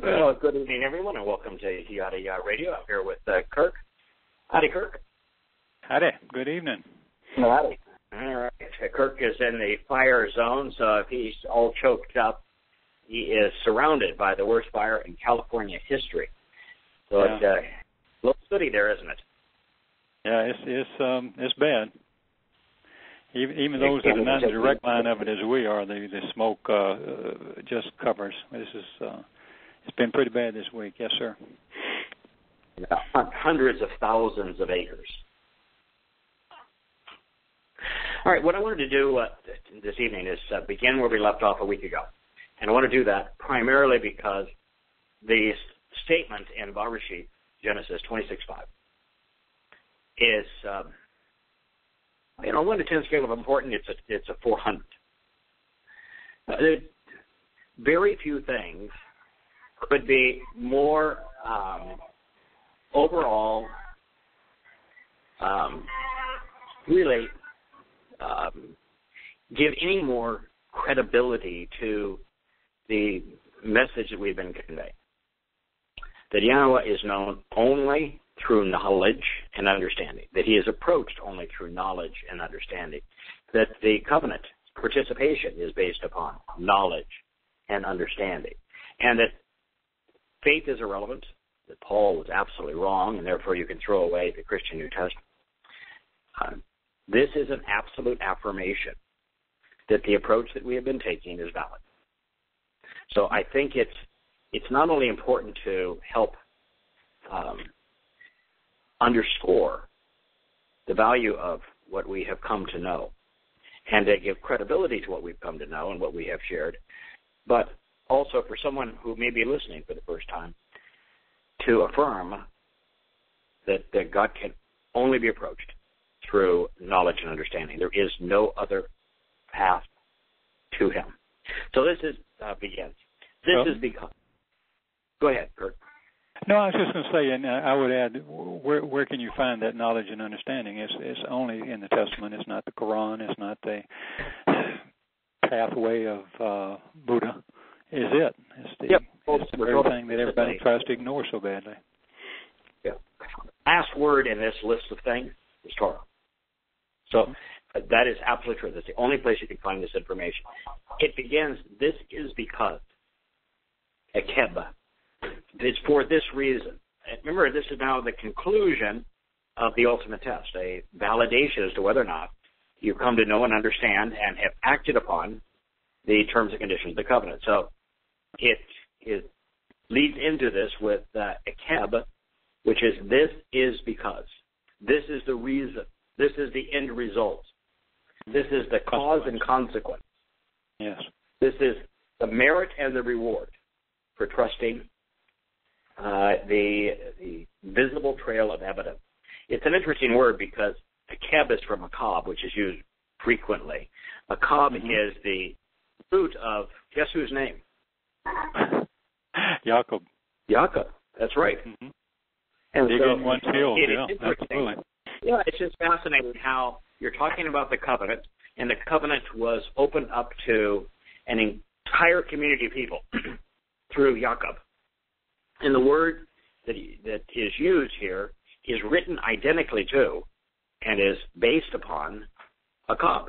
Well, good evening, everyone, and welcome to Yada Yahweh Radio. I'm here with Kirk. Howdy, Kirk. Howdy. Good evening. Howdy. All right. Kirk is in the fire zone, so if he's all choked up, he is surrounded by the worst fire in California history. So it's a little city there, isn't it? Yeah, it's bad. Even those that are not in the direct line of it as we are, the smoke just covers. It's been pretty bad this week. Yes, sir. Hundreds of thousands of acres. All right, what I wanted to do this evening is begin where we left off a week ago. And I want to do that primarily because the statement in Bereshit, Genesis 26:5, is, on 1 to 10 scale of important, it's a 400. Very few things could be more overall really give any more credibility to the message that we've been conveying. That Yahweh is known only through knowledge and understanding. That he is approached only through knowledge and understanding. That the covenant participation is based upon knowledge and understanding. And that faith is irrelevant. That Paul was absolutely wrong, and therefore you can throw away the Christian New Testament. This is an absolute affirmation that the approach that we have been taking is valid. So I think it's not only important to help underscore the value of what we have come to know and to give credibility to what we've come to know and what we have shared, but also for someone who may be listening for the first time to affirm that God can only be approached through knowledge and understanding. There is no other path to him. So this begins. This is because. Go ahead, Kurt. No, I was just going to say, and I would add, where can you find that knowledge and understanding? It's only in the Testament. It's not the Quran. It's not the pathway of Buddha. It's it. It's the very thing that everybody tries to ignore so badly. Yeah. Last word in this list of things is Torah. So that is absolutely true. That's the only place you can find this information. It begins, this is because, ekeb. It's for this reason. And remember, this is now the conclusion of the ultimate test, a validation as to whether or not you come to know and understand and have acted upon the terms and conditions of the covenant. So it leads into this with ekeb, which is this is because. This is the reason. This is the end result. This is the cause and consequence. Yes. This is the merit and the reward for trusting the visible trail of evidence. It's an interesting word because ekeb is from akab, which is used frequently. Akab is the root of, guess whose name? Jacob. Jacob, that's right. Mm-hmm. And digging one's heels, absolutely. Yeah, it's just fascinating how you're talking about the covenant, and the covenant was opened up to an entire community of people through Jacob. And the word that is used here is written identically to and is based upon Akab.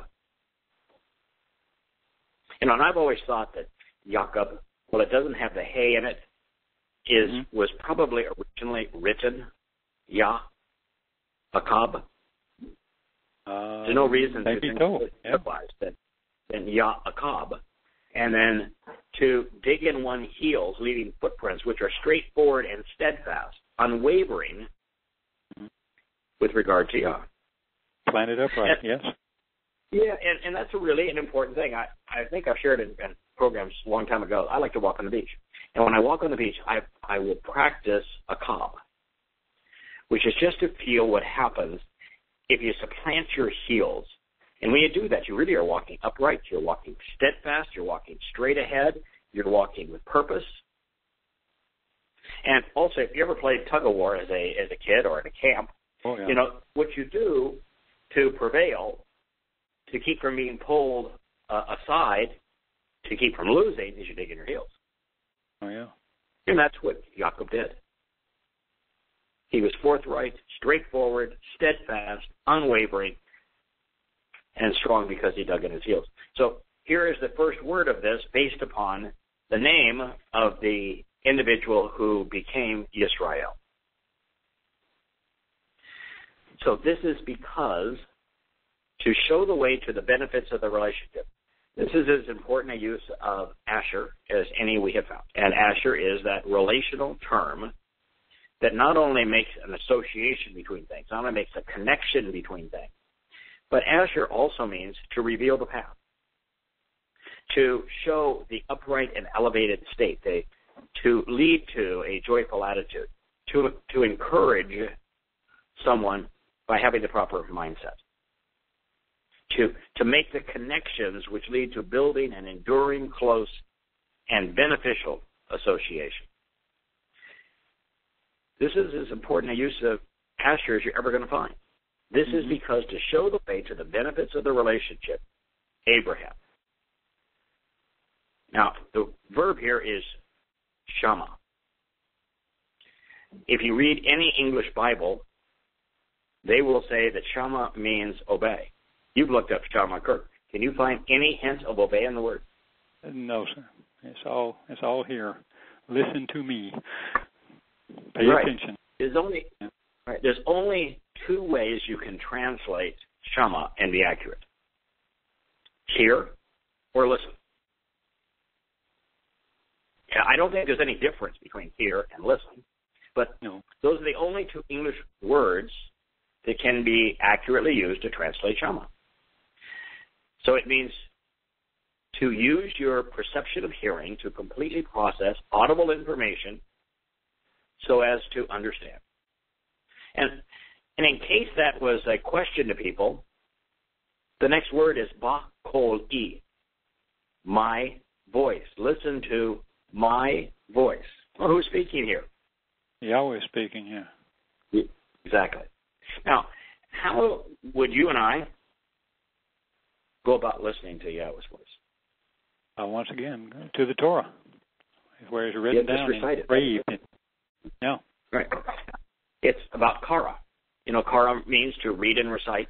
And I've always thought that Jacob, well, it doesn't have the hay in it, was probably originally written Akab. There's no reason to think otherwise than Akab. And then to dig in one's heels, leaving footprints which are straightforward and steadfast, unwavering with regard to Yah. Planted upright, yes. Yeah, and that's really an important thing. I think I've shared it in programs a long time ago. I like to walk on the beach. And when I walk on the beach, I will practice Akab, which is just to feel what happens if you supplant your heels. And when you do that, you really are walking upright. You're walking steadfast. You're walking straight ahead. You're walking with purpose. And also, if you ever played tug of war as a kid or at a camp, you know, what you do to prevail, to keep from being pulled aside, to keep from losing, is you dig in your heels. Oh, yeah. And that's what Jacob did. He was forthright, straightforward, steadfast, unwavering, and strong because he dug in his heels. So here is the first word of this based upon the name of the individual who became Yisrael. So this is because to show the way to the benefits of the relationship. This is as important a use of Asher as any we have found. And Asher is that relational term that not only makes an association between things, not only makes a connection between things, but Asher also means to reveal the path, to show the upright and elevated state, to lead to a joyful attitude, to encourage someone by having the proper mindset, to make the connections which lead to building an enduring, close, and beneficial association. This is as important a use of Asher as you're ever going to find. This is because to show the way to the benefits of the relationship, Abraham. Now, the verb here is shama. If you read any English Bible, they will say that shama means obey. You've looked up shama, Kirk. Can you find any hint of obey in the word? No, sir. It's all here. Listen to me. Pay attention. There's only two ways you can translate shama and be accurate. Hear or listen. I don't think there's any difference between hear and listen, but those are the only two English words that can be accurately used to translate shama. So it means to use your perception of hearing to completely process audible information so as to understand. And in case that was a question to people, the next word is ba kol e, my voice. Listen to my voice. Well, who's speaking here? Yahweh is speaking here. Yeah, exactly. Now, how would you and I go about listening to Yahweh's voice? Once again, to the Torah, where it's written down and engraved. Yeah. Right. It's about kara. You know, kara means to read and recite,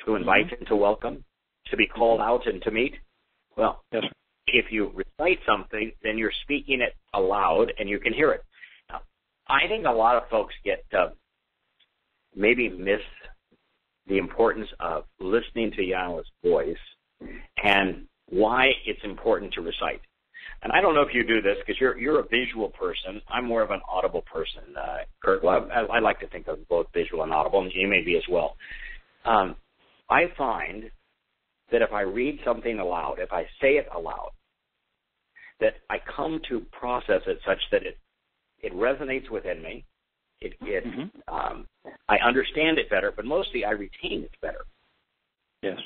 to invite and to welcome, to be called out and to meet. Well, yes, if you recite something, then you're speaking it aloud and you can hear it. Now, I think a lot of folks maybe miss the importance of listening to Yahweh's voice and why it's important to recite. And I don't know if you do this because you're a visual person. I'm more of an audible person, Kurt. Well, I like to think of both visual and audible, and you may be as well. I find that if I read something aloud, if I say it aloud, that I come to process it such that it resonates within me. I understand it better, but mostly I retain it better. Yes.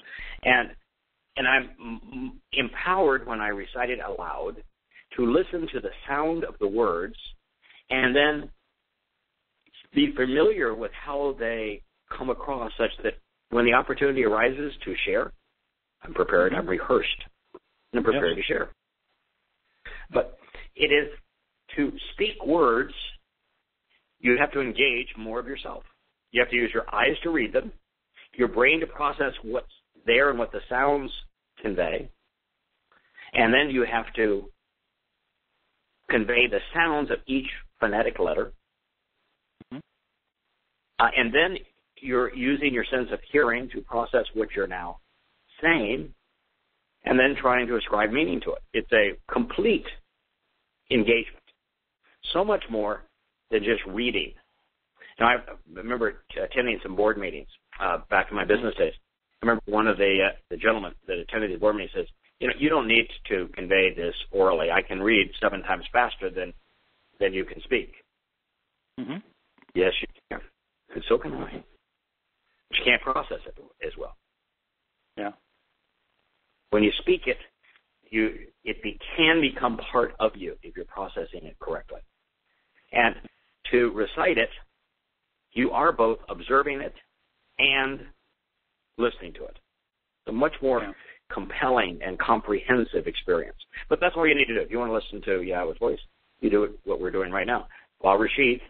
And I'm empowered when I recite it aloud to listen to the sound of the words and then be familiar with how they come across such that when the opportunity arises to share, I'm prepared, I'm rehearsed, and I'm prepared to share. But it is to speak words, you have to engage more of yourself. You have to use your eyes to read them, your brain to process what's there and what the sounds convey, and then you have to convey the sounds of each phonetic letter, and then you're using your sense of hearing to process what you're now saying, and then trying to ascribe meaning to it. It's a complete engagement, so much more than just reading. Now, I remember attending some board meetings back in my business days. I remember one of the gentlemen that attended the board meeting says, you don't need to convey this orally. I can read 7 times faster than you can speak. Mm-hmm. Yes, you can. And so can I. But you can't process it as well. Yeah. When you speak it, can become part of you if you're processing it correctly. And to recite it, you are both observing it and listening to it. It's a much more compelling and comprehensive experience. But that's all you need to do. If you want to listen to Yahweh's voice, you do what we're doing right now. al-Rassooli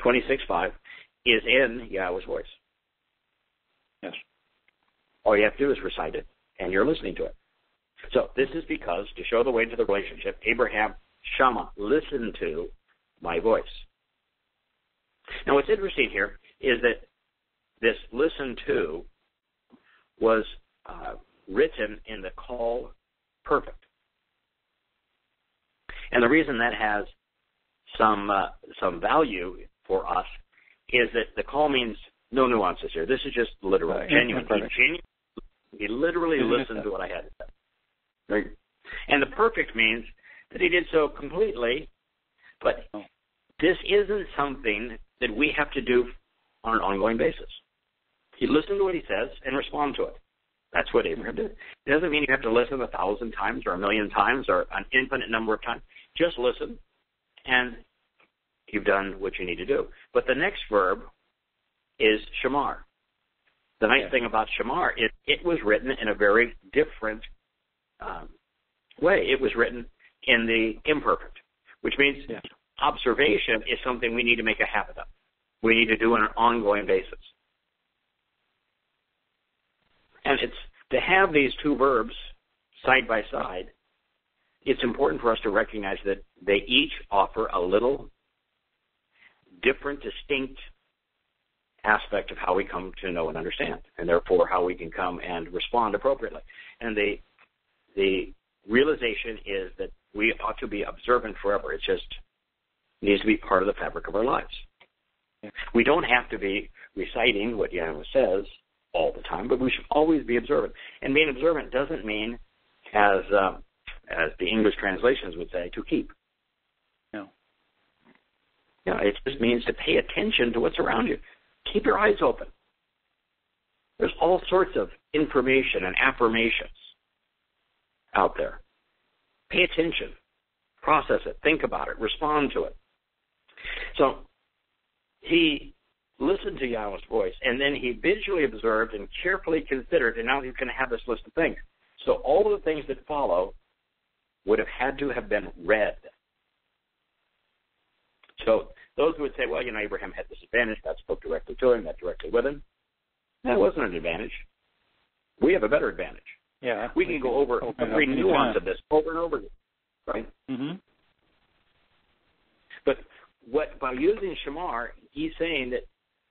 26:5 is in Yahweh's voice. Yes. All you have to do is recite it, and you're listening to it. So this is because, to show the way to the relationship, Abraham, Shama, listen to my voice. Now what's interesting here is that this listen to was written in the call perfect. And the reason that has some value for us is that the call means no nuances here. This is just literal, genuine. He literally listened to what I had to say. Right? And the perfect means that he did so completely, but this isn't something that we have to do on an ongoing basis. You listen to what he says and respond to it. That's what Abraham did. It doesn't mean you have to listen 1,000 times or 1,000,000 times or an infinite number of times. Just listen, and you've done what you need to do. But the next verb is shamar. The nice thing about shamar is it was written in a very different way. It was written in the imperfect, which means observation is something we need to make a habit of. We need to do on an ongoing basis. And it's to have these two verbs side by side, it's important for us to recognize that they each offer a little different, distinct aspect of how we come to know and understand, and therefore how we can come and respond appropriately. And the realization is that we ought to be observant forever. It just needs to be part of the fabric of our lives. We don't have to be reciting what Yahweh says all the time, but we should always be observant. And being observant doesn't mean, as the English translations would say, to keep. No. You know, it just means to pay attention to what's around you. Keep your eyes open. There's all sorts of information and affirmations out there. Pay attention. Process it. Think about it. Respond to it. So he listened to Yahweh's voice, and then he visually observed and carefully considered, and now he's going to have this list of things. So all of the things that follow would have had to have been read. So those who would say, well, Abraham had this advantage, that spoke directly to him, that directly with him. That wasn't an advantage. We have a better advantage. Yeah, we can go over every nuance of this over and over again, right? Mm-hmm. But by using shamar, he's saying that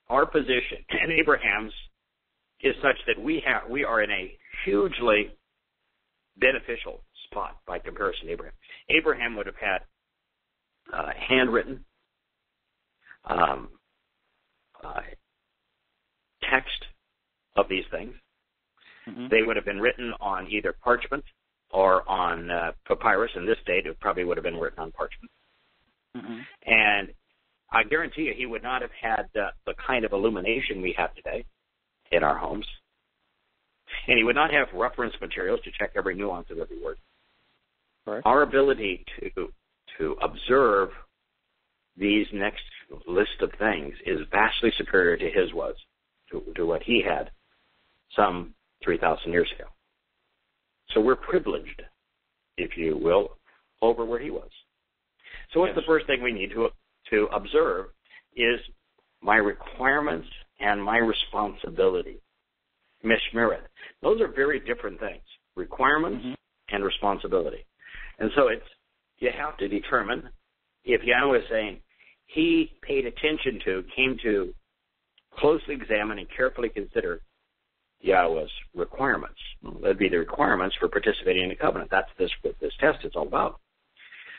our position and Abraham's is such that we are in a hugely beneficial spot by comparison to Abraham. Abraham would have had handwritten text of these things. Mm-hmm. They would have been written on either parchment or on papyrus. In this date, it probably would have been written on parchment. Mm-hmm. And I guarantee you he would not have had the kind of illumination we have today in our homes. And he would not have reference materials to check every nuance of every word. Right. Our ability to observe these next list of things is vastly superior to his was, to what he had some 3,000 years ago. So we're privileged, if you will, over where he was. So what's the first thing we need to observe is my requirements and my responsibility. Mishmeret. Those are very different things, requirements and responsibility. And so you have to determine if Yahweh is saying he paid attention to, came to closely examine and carefully consider Yahweh's requirements. Well, that'd be the requirements for participating in the covenant. That's what this test is all about.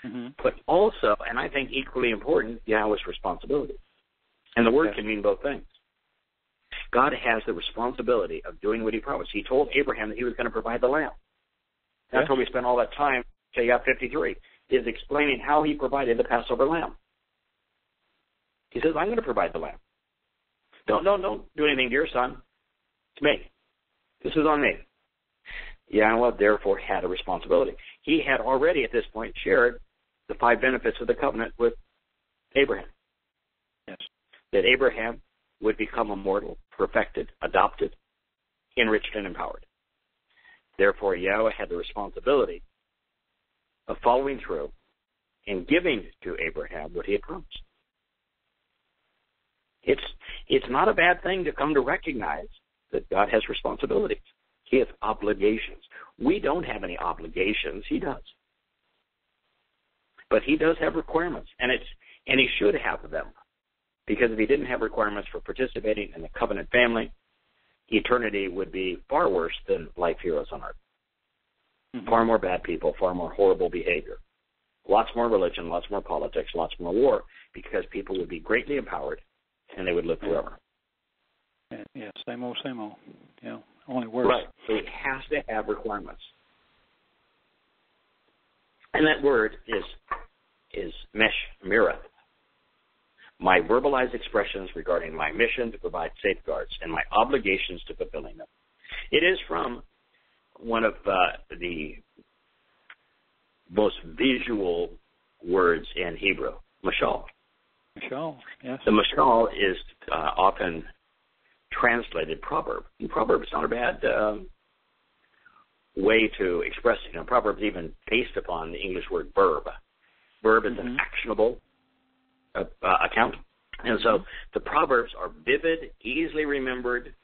Mm-hmm. But also, and I think equally important, Yahweh's responsibility. And the word can mean both things. God has the responsibility of doing what he promised. He told Abraham that he was going to provide the lamb. That's why we spent all that time, Shayah 53, is explaining how he provided the Passover lamb. He says, I'm going to provide the lamb. Don't do anything to your son. It's me. This is on me. Yahweh, therefore, had a responsibility. He had already, at this point, shared the 5 benefits of the covenant with Abraham. Yes. That Abraham would become immortal, perfected, adopted, enriched, and empowered. Therefore, Yahweh had the responsibility of following through in giving to Abraham what he had promised. It's not a bad thing to come to recognize that God has responsibilities. He has obligations. We don't have any obligations. He does. But he does have requirements, and he should have them. Because if he didn't have requirements for participating in the covenant family, eternity would be far worse than life heroes on earth. Mm-hmm. Far more bad people, far more horrible behavior. Lots more religion, lots more politics, lots more war, because people would be greatly empowered and they would live forever. Yeah, same old. Yeah, only worse. Right. So he has to have requirements. And that word is meshmireth. My verbalized expressions regarding my mission to provide safeguards and my obligations to fulfilling them. It is from one of the most visual words in Hebrew, mashal. Mashal, yes. The mashal is often translated proverb. And proverb is not a bad way to express it. Proverb is even based upon the English word verb. Verb is an actionable account. And so the Proverbs are vivid, easily remembered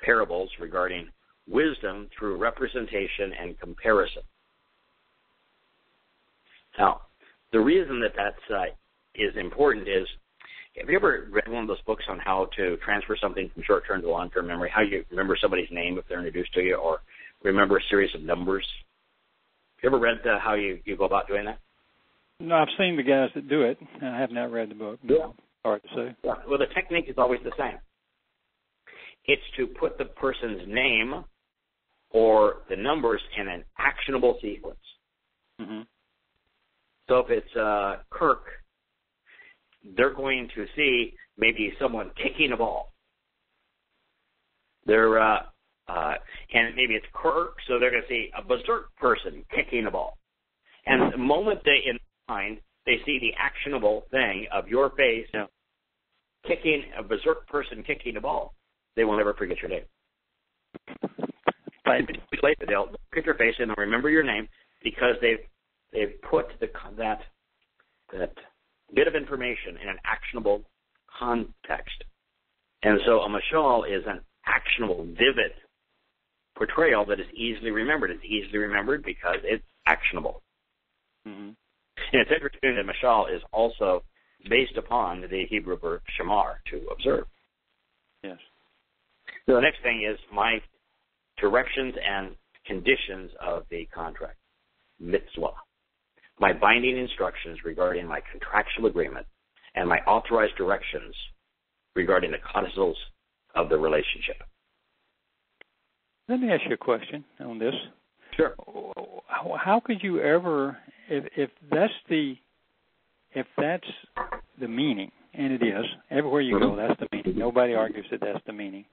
parables regarding wisdom through representation and comparison. Now, the reason that is important is, have you ever read one of those books on how to transfer something from short-term to long-term memory, how you remember somebody's name if they're introduced to you, or remember a series of numbers? Have you ever read how you go about doing that? No, I've seen the guys that do it. I have not read the book. Yeah. Hard to say. Yeah. Well, the technique is always the same. It's to put the person's name or the numbers in an actionable sequence. Mm-hmm. So if it's Kirk, they're going to see maybe someone kicking a ball. And maybe it's Kirk, so they're going to see a berserk person kicking a ball. And the moment they see the actionable thing of your face kicking a berserk person kicking a ball, they will never forget your name. Right. They'll look your face and they'll remember your name because they've put that bit of information in an actionable context. And so a mashal is an actionable, vivid portrayal that is easily remembered. It's easily remembered because it's actionable. Mm-hmm. And it's interesting that mashal is also based upon the Hebrew verb shamar, to observe. Yes. So the next thing is my directions and conditions of the contract, mitzvah. My binding instructions regarding my contractual agreement and my authorized directions regarding the codicils of the relationship. Let me ask you a question on this. Sure. How could you ever, if that's the meaning, and it is, everywhere you go, that's the meaning. Nobody argues that that's the meaning.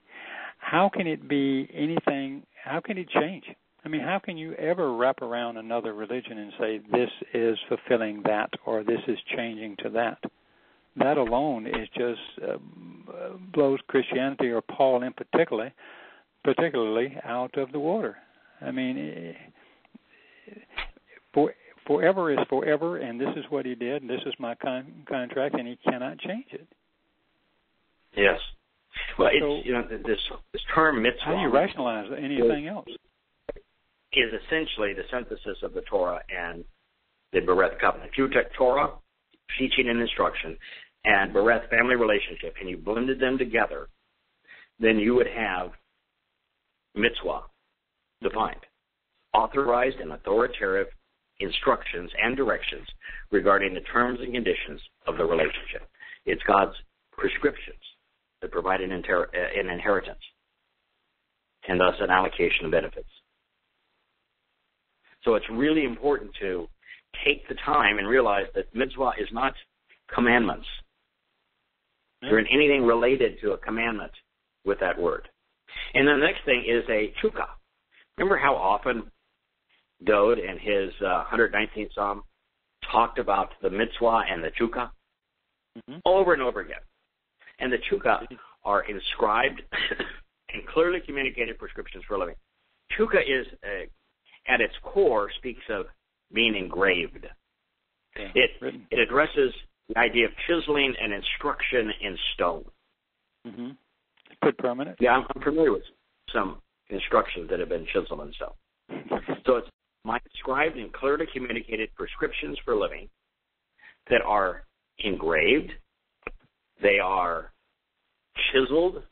How can it be anything, how can it change? I mean, how can you ever wrap around another religion and say this is fulfilling that or this is changing to that? That alone is just blows Christianity or Paul in particularly out of the water. I mean, forever is forever, and this is what he did, and this is my contract, and he cannot change it. Yes. Well, it's, this term mitzvah. How do you rationalize anything else? Is essentially the synthesis of the Torah and the Bereth covenant. If you took Torah, teaching and instruction, and Bereth, family relationship, and you blended them together, then you would have mitzvah defined, authorized and authoritative instructions and directions regarding the terms and conditions of the relationship. It's God's prescriptions that provide an inheritance and thus an allocation of benefits. So it's really important to take the time and realize that mitzvah is not commandments. There isn't anything related to a commandment with that word. And then the next thing is a chukah. Remember how often Dode in his 119th Psalm talked about the mitzvah and the chukah? Mm-hmm. Over and over again. And the chukah are inscribed and clearly communicated prescriptions for living. Chukah is, at its core, speaks of being engraved. It addresses the idea of chiseling an instruction in stone. Mm-hmm. Put permanent? Yeah, I'm familiar with some instructions that have been chiseled in stone. So it's my described and clearly communicated prescriptions for living that are engraved, they are chiseled,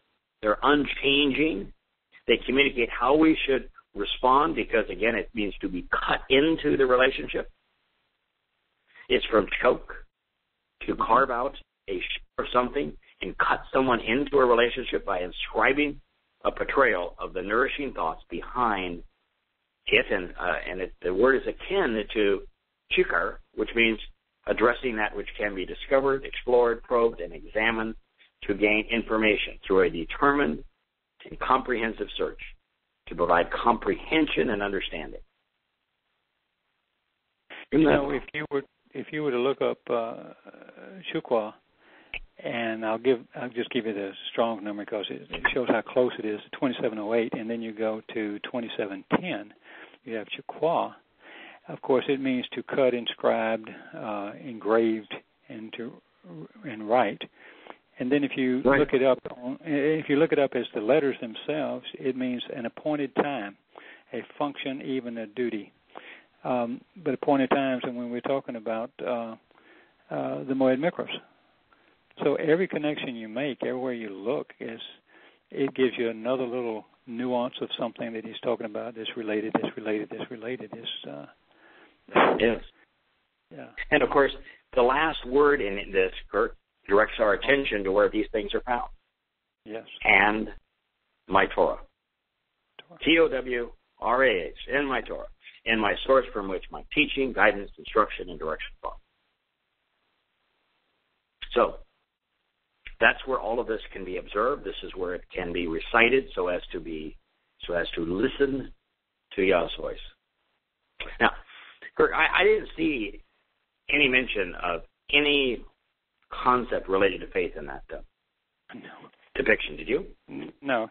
they're unchanging, they communicate how we should respond because, again, it means to be cut into the relationship. It's from choke to carve out a shape or something and cut someone into a relationship by inscribing a portrayal of the nourishing thoughts behind it. And the word is akin to chikar, which means addressing that which can be discovered, explored, probed, and examined to gain information through a determined and comprehensive search to provide comprehension and understanding. You know, if you were to look up Shukwa, and I'll just give you the strong number because it shows how close it is to 2708, and then you go to 2710, you have Shukwa. Of course, it means to cut, inscribed, engraved, and write. And then if you look it up, as the letters themselves, it means an appointed time, a function, even a duty. But appointed times, and when we're talking about the Moed Mikros. So every connection you make, everywhere you look, it gives you another little nuance of something that he's talking about. This related. Yes. Yeah. And of course, the last word in this, Kurt, directs our attention to where these things are found. Yes. And my Torah. T-O-W-R-A-H, in my Torah, and my source from which my teaching, guidance, instruction, and direction follow. So, that's where all of this can be observed. This is where it can be recited so as to listen to Yah's voice. Now, Kirk, I didn't see any mention of any concept related to faith in that depiction. Did you? No.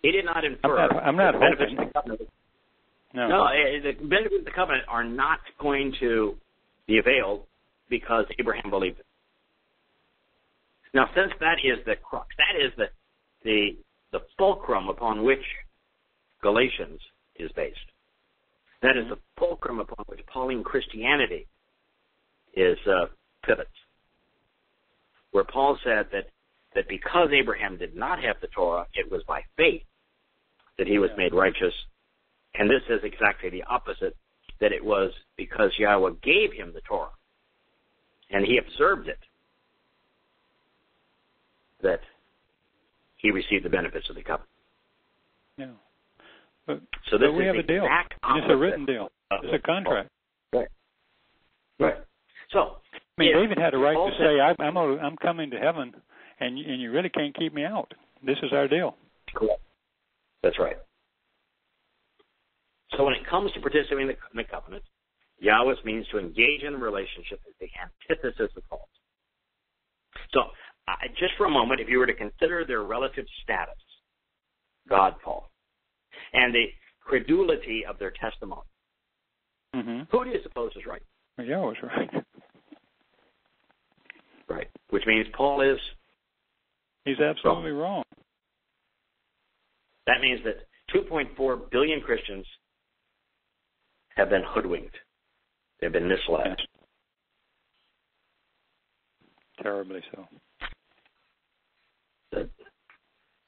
He did not infer. I'm not the benefits hoping. of the covenant. No, the benefits of the covenant are not going to be availed because Abraham believed it. Now, since that is the crux, that is the fulcrum upon which Galatians is based. That is the fulcrum upon which Pauline Christianity is pivots. Where Paul said that because Abraham did not have the Torah, it was by faith that he was made righteous. And this is exactly the opposite, that it was because Yahweh gave him the Torah and he observed it that he received the benefits of the covenant. Yeah. But we have a deal. And it's a written deal. It's a contract. Right. So, I mean, David had a right to say, "I'm coming to heaven, and you really can't keep me out. This is our deal." Correct. That's right. So when it comes to participating in the covenant, Yahweh means to engage in a relationship as the antithesis of Paul. So, just for a moment, if you were to consider their relative status, God, Paul, and the credulity of their testimony, who do you suppose is right? Well, Yahweh's right. Right. Which means Paul is... He's absolutely wrong. That means that 2.4 billion Christians have been hoodwinked. They've been misled. Yes. Terribly so. The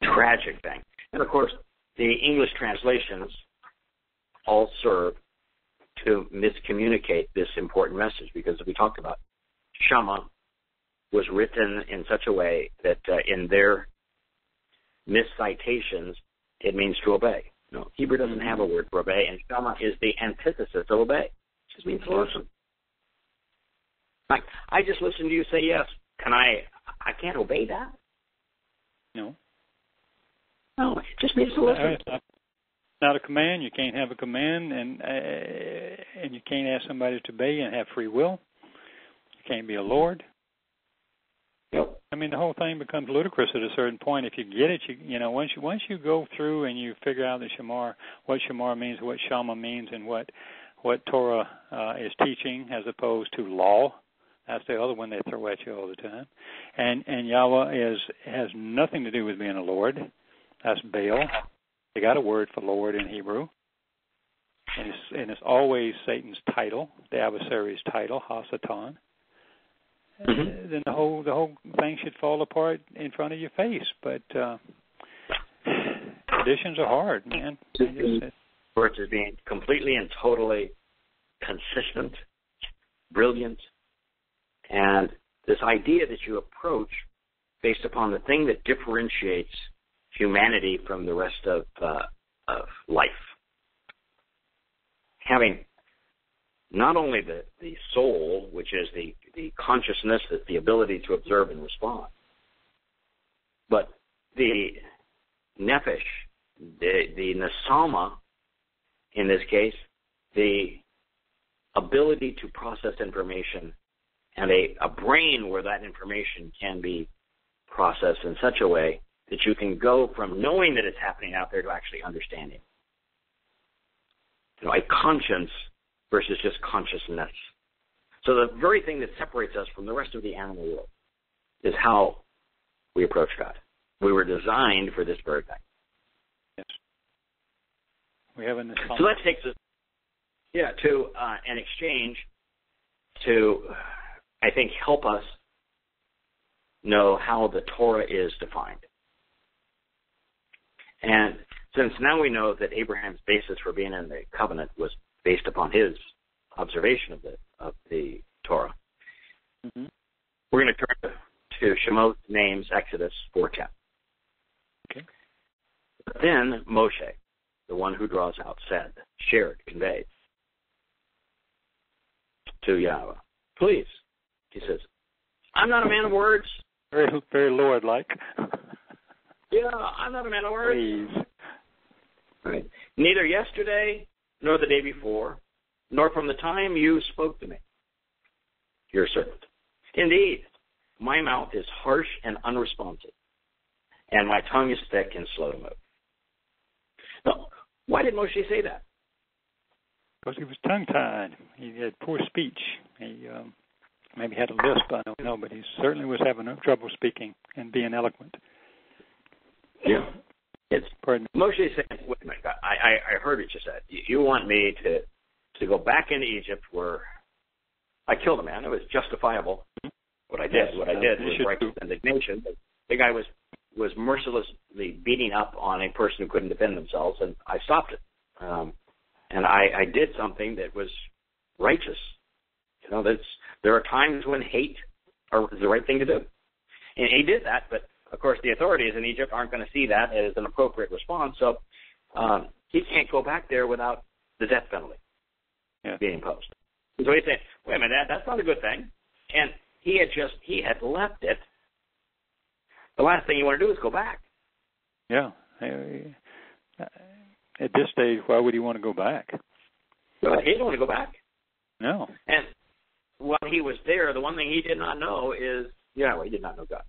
tragic thing. And, of course, the English translations all serve to miscommunicate this important message because, as we talked about, Shema was written in such a way that in their miscitations, it means to obey. No, Hebrew doesn't have a word for obey, and Shema is the antithesis of obey. It just means to listen. Like, I just listened to you say yes. I can't obey that? No. No, it just means to listen. It's not a command. You can't have a command, and you can't ask somebody to obey and have free will. You can't be a lord. Yep. I mean, the whole thing becomes ludicrous at a certain point. If you get it, once you go through and you figure out the Shamar, what Shamar means, what Shama means, and what what Torah is teaching as opposed to law. That's the other one they throw at you all the time. And Yahweh has nothing to do with being a Lord. That's Baal. They got a word for Lord in Hebrew. And it's always Satan's title, the adversary's title, Hasatan. Mm-hmm. Then the whole thing should fall apart in front of your face. But traditions are hard, man. Words as being completely and totally consistent, brilliant, and this idea that you approach based upon the thing that differentiates humanity from the rest of life. Having not only the soul, which is the consciousness, the ability to observe and respond, but the nephesh, the nesama, in this case, the ability to process information and a brain where that information can be processed in such a way that you can go from knowing that it's happening out there to actually understanding. A conscience versus just consciousness. So the very thing that separates us from the rest of the animal world is how we approach God. We were designed for this very thing. Yes. We have an So that takes us, to an exchange to, I think, help us know how the Torah is defined. And since now we know that Abraham's basis for being in the covenant was based upon his observation of the Torah, mm-hmm. we're going to turn to Shemot, names, Exodus 4:10. Okay. But then Moshe, the one who draws out, said, shared, conveyed to Yahweh, please, he says, I'm not a man of words. Very, very Lord-like. Yeah, I'm not a man of words. Please. Right. Neither yesterday nor the day before, nor from the time you spoke to me, your servant. Indeed, my mouth is harsh and unresponsive, and my tongue is thick and slow to move. Now, why did Moshe say that? Because he was tongue-tied. He had poor speech. He maybe had a lisp, I don't know, but he certainly was having trouble speaking and being eloquent. Yeah. Pardon me. Moshe is saying, wait a minute, I heard what you said. You want me to go back into Egypt where I killed a man. It was justifiable what I did. Yes, what I did was righteous indignation. But the guy was mercilessly beating up on a person who couldn't defend themselves, and I stopped it. And I did something that was righteous. There are times when hate is the right thing to do. And he did that, but of course the authorities in Egypt aren't going to see that as an appropriate response, so he can't go back there without the death penalty being imposed. And so he's saying, wait a minute, that's not a good thing. And he had left it. The last thing you want to do is go back. Yeah. At this stage, why would he want to go back? Well, he didn't want to go back. No. And while he was there, the one thing he did not know is, he did not know God.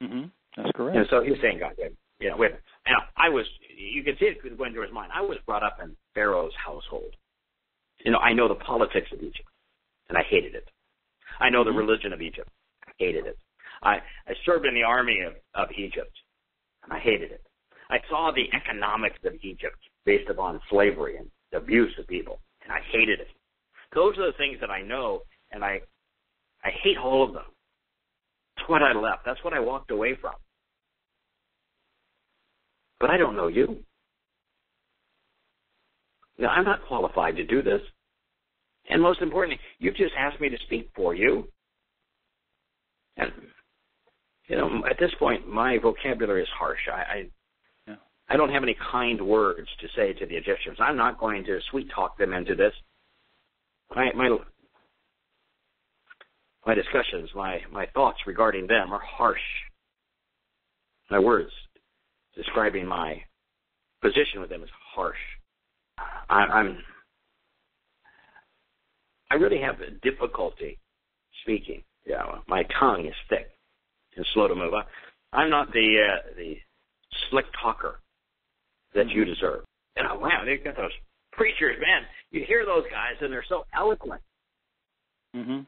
Mm-hmm. That's correct. And so he was saying, God, wait a minute. Now, you can see it going through his mind. I was brought up in Pharaoh's household. I know the politics of Egypt, and I hated it. I know the religion of Egypt. I hated it. I served in the army of Egypt, and I hated it. I saw the economics of Egypt based upon slavery and the abuse of people, and I hated it. Those are the things that I know, and I hate all of them. That's what I left. That's what I walked away from. But I don't know you. Now, I'm not qualified to do this. And most importantly, you've just asked me to speak for you. And, at this point, my vocabulary is harsh. I don't have any kind words to say to the Egyptians. I'm not going to sweet-talk them into this. My discussions, my thoughts regarding them are harsh. My words describing my position with them is harsh. I really have difficulty speaking. My tongue is thick and slow to move. I'm not the slick talker that you deserve. Wow, they've got those preachers, man, you hear those guys, and they're so eloquent. Mm-hmm.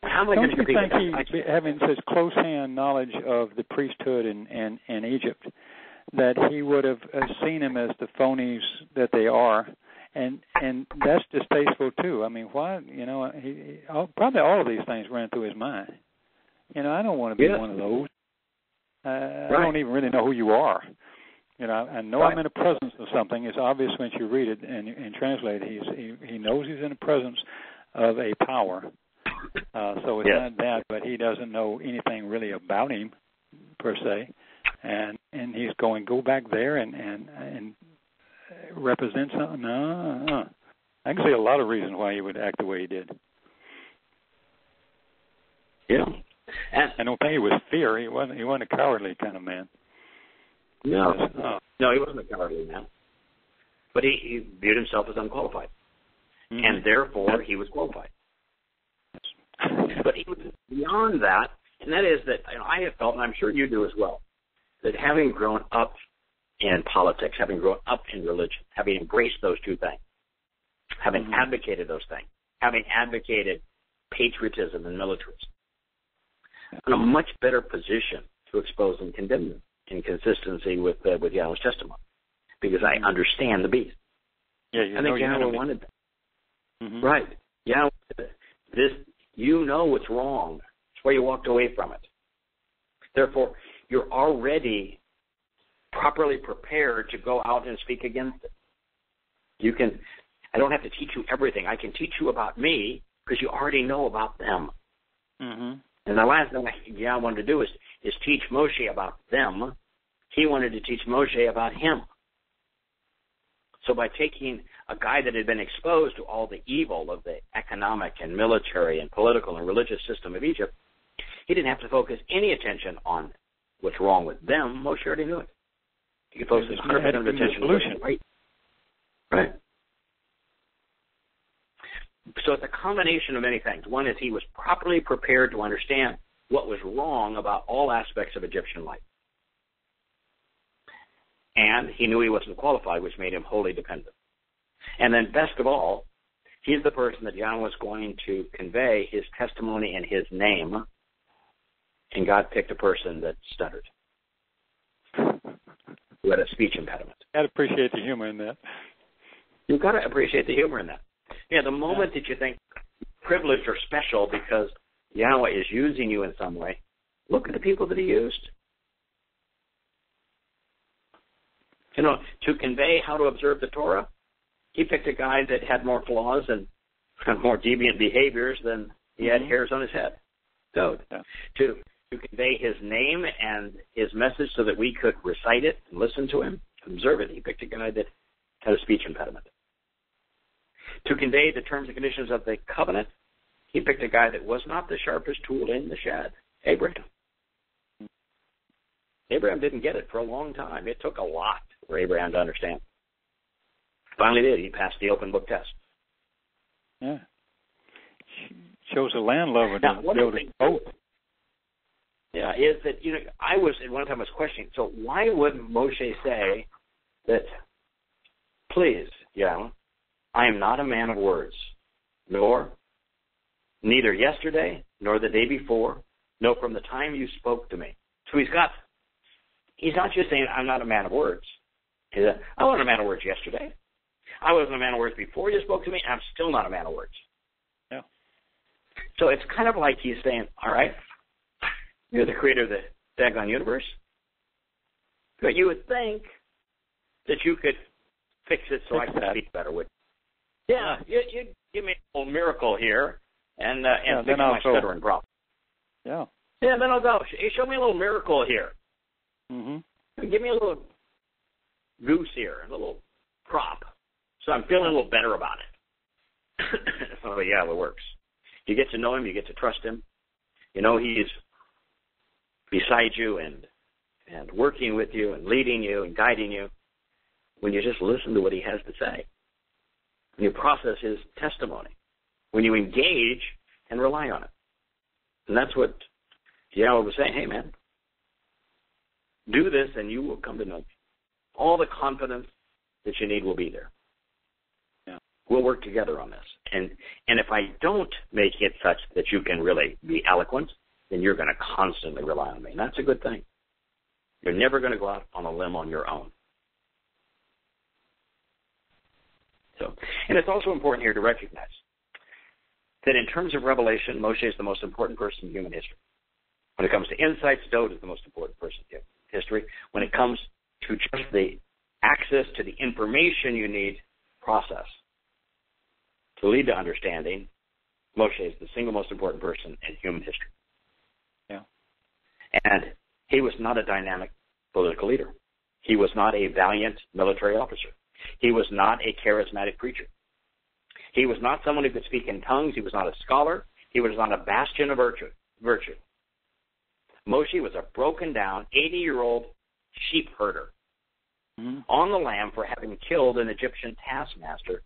How am I Don't going to you think he, having such close-hand knowledge of the priesthood in Egypt, that he would have seen them as the phonies that they are, and that's distasteful too. I mean, why? Probably all of these things ran through his mind. I don't want to be one of those. I don't even really know who you are. I know I'm in the presence of something. It's obvious when you read it and translate it. He knows he's in the presence of a power. So it's not that, but he doesn't know anything really about him per se, and he's going, go back there and represent something. No. I can see a lot of reasons why he would act the way he did. Yeah, and I don't think it was fear. He wasn't a cowardly kind of man. No, he wasn't a cowardly man, but he viewed himself as unqualified, and therefore he was qualified. But he was beyond that, and that is that I have felt, and I'm sure you do as well, that having grown up in politics, having grown up in religion, having embraced those two things, having advocated those things, having advocated patriotism and militarism, I'm in a much better position to expose and condemn them in consistency with Yahweh's testimony, because I understand the beast. Yeah, I think Yahweh wanted that. Mm-hmm. Right. Yahweh said, you know what's wrong. That's why you walked away from it. Therefore, you're already properly prepared to go out and speak against it. I don't have to teach you everything. I can teach you about me because you already know about them. Mm-hmm. And the last thing Yahweh wanted to do is teach Moshe about them. He wanted to teach Moshe about him. So by taking a guy that had been exposed to all the evil of the economic and military and political and religious system of Egypt, he didn't have to focus any attention on what's wrong with them. Moshe already knew it. He could focus 100% of attention on what's right. Right. So it's a combination of many things. One is he was properly prepared to understand what was wrong about all aspects of Egyptian life. And he knew he wasn't qualified, which made him wholly dependent. And then best of all, he's the person that Yahweh was going to convey his testimony in his name, and God picked a person that stuttered, who had a speech impediment. I'd appreciate the humor in that. You've got to appreciate the humor in that. Yeah, the moment that you think privileged or special because Yahweh is using you in some way, look at the people that he used. To convey how to observe the Torah, he picked a guy that had more flaws and more deviant behaviors than he had hairs on his head. So to convey his name and his message so that we could recite it and listen to him, observe it, he picked a guy that had a speech impediment. To convey the terms and conditions of the covenant, he picked a guy that was not the sharpest tool in the shed, Abraham. Abraham didn't get it for a long time. It took a lot for Abraham to understand. Finally did. He passed the open book test. Yeah. Shows a landlubber to build a boat. Yeah, is that, I was, at one time I was questioning, so why would Moshe say that, please, I am not a man of words, neither yesterday, nor the day before, nor from the time you spoke to me. So he's not just saying, I'm not a man of words. He said, I wasn't a man of words yesterday. I wasn't a man of words before you spoke to me, and I'm still not a man of words. Yeah. So it's kind of like he's saying, all right, you're the creator of the daggone universe, but you would think that you could fix it so I could speak better with you. Yeah, you give me a little miracle here and fix my stuttering problem. Yeah. Yeah, then I'll go. Show me a little miracle here. Mm-hmm. Give me a little goose here, a little prop, so I'm feeling a little better about it. Oh, yeah, it works. You get to know him. You get to trust him. He's beside you and working with you and leading you and guiding you when you just listen to what he has to say, when you process his testimony, when you engage and rely on it. And that's what Yahweh was saying. Hey, man, do this and you will come to know me. All the confidence that you need will be there. we'll work together on this. And if I don't make it such that you can really be eloquent, then you're going to constantly rely on me. And that's a good thing. You're never going to go out on a limb on your own. So, and it's also important here to recognize that in terms of revelation, Moshe is the most important person in human history. When it comes to insights, Dode is the most important person in history. When it comes to just the access to the information you need, process, to lead to understanding, Moshe is the single most important person in human history. Yeah. And he was not a dynamic political leader. He was not a valiant military officer. He was not a charismatic preacher. He was not someone who could speak in tongues. He was not a scholar. He was not a bastion of virtue. Moshe was a broken down 80-year-old sheep herder on the lam for having killed an Egyptian taskmaster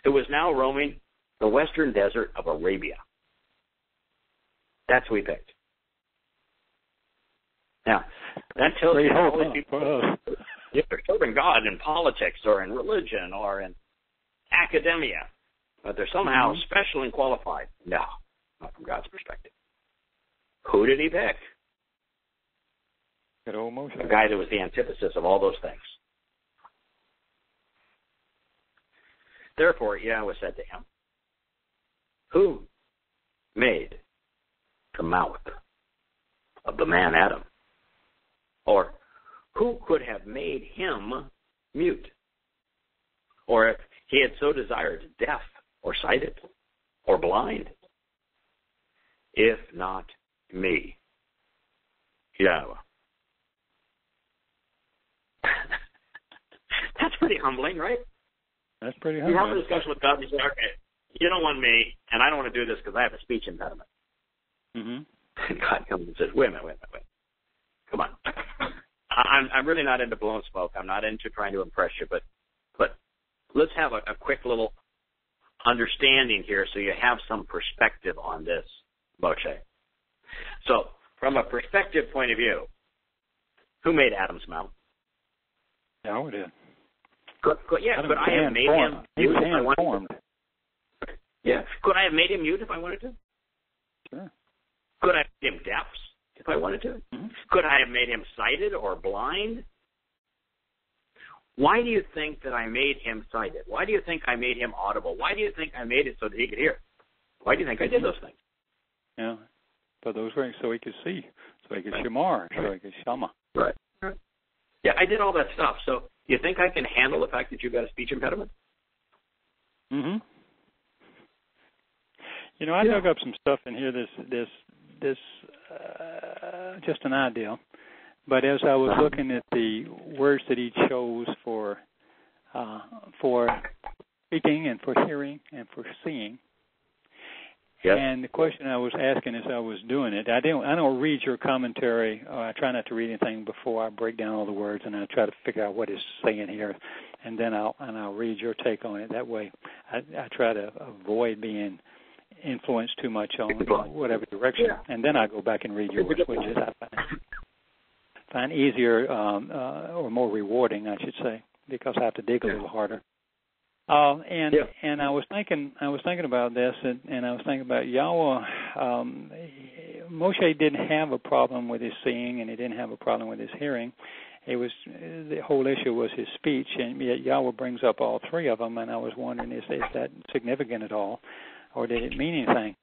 who was now roaming the western desert of Arabia. That's who he picked. Now, that tells you how all these people, if they're serving God in politics or in religion or in academia, but they're somehow special and qualified. No, not from God's perspective. Who did he pick? A guy that was the antithesis of all those things. Therefore, Yahweh said to him, who made the mouth of the man Adam? Or who could have made him mute? Or if he had so desired, deaf or sighted or blind? If not me, Yahweh. That's pretty humbling, right? That's pretty humbling. You have a discussion with God and you say, okay, you don't want me, and I don't want to do this because I have a speech impediment. Mm-hmm. God comes and says, wait a minute. Come on. I'm really not into blowing smoke. I'm not into trying to impress you, but let's have a quick little understanding here so you have some perspective on this, Moshe. So, from a perspective point of view, who made Adam's mouth? Yahweh did. Could I have made him mute if I wanted to? Yeah. Could I have made him mute if I wanted to? Sure. Could I have made him deaf if I wanted to? Mm-hmm. Could I have made him sighted or blind? Why do you think that I made him sighted? Why do you think I made him audible? Why do you think I made it so that he could hear? Why do you think I did those things? Yeah, but those were so he could see, so he could shamar, so he could shama. Right. Yeah, I did all that stuff. So you think I can handle the fact that you've got a speech impediment? Mm-hmm. You know, I dug up some stuff in here. This just an idea. But as I was looking at the words that he chose for speaking and for hearing and for seeing, and the question I was asking as I was doing it, I don't read your commentary. I try not to read anything before I break down all the words, and I try to figure out what it's saying here, and then I'll read your take on it. That way, I try to avoid being influenced too much on whatever direction, and then I go back and read yours, which is I find easier or more rewarding, I should say, because I have to dig a little harder. And I was thinking about this, and I was thinking about Yahweh. Moshe didn't have a problem with his seeing, and he didn't have a problem with his hearing. It was the whole issue was his speech, and yet Yahweh brings up all three of them. And I was wondering, is that significant at all, or did it mean anything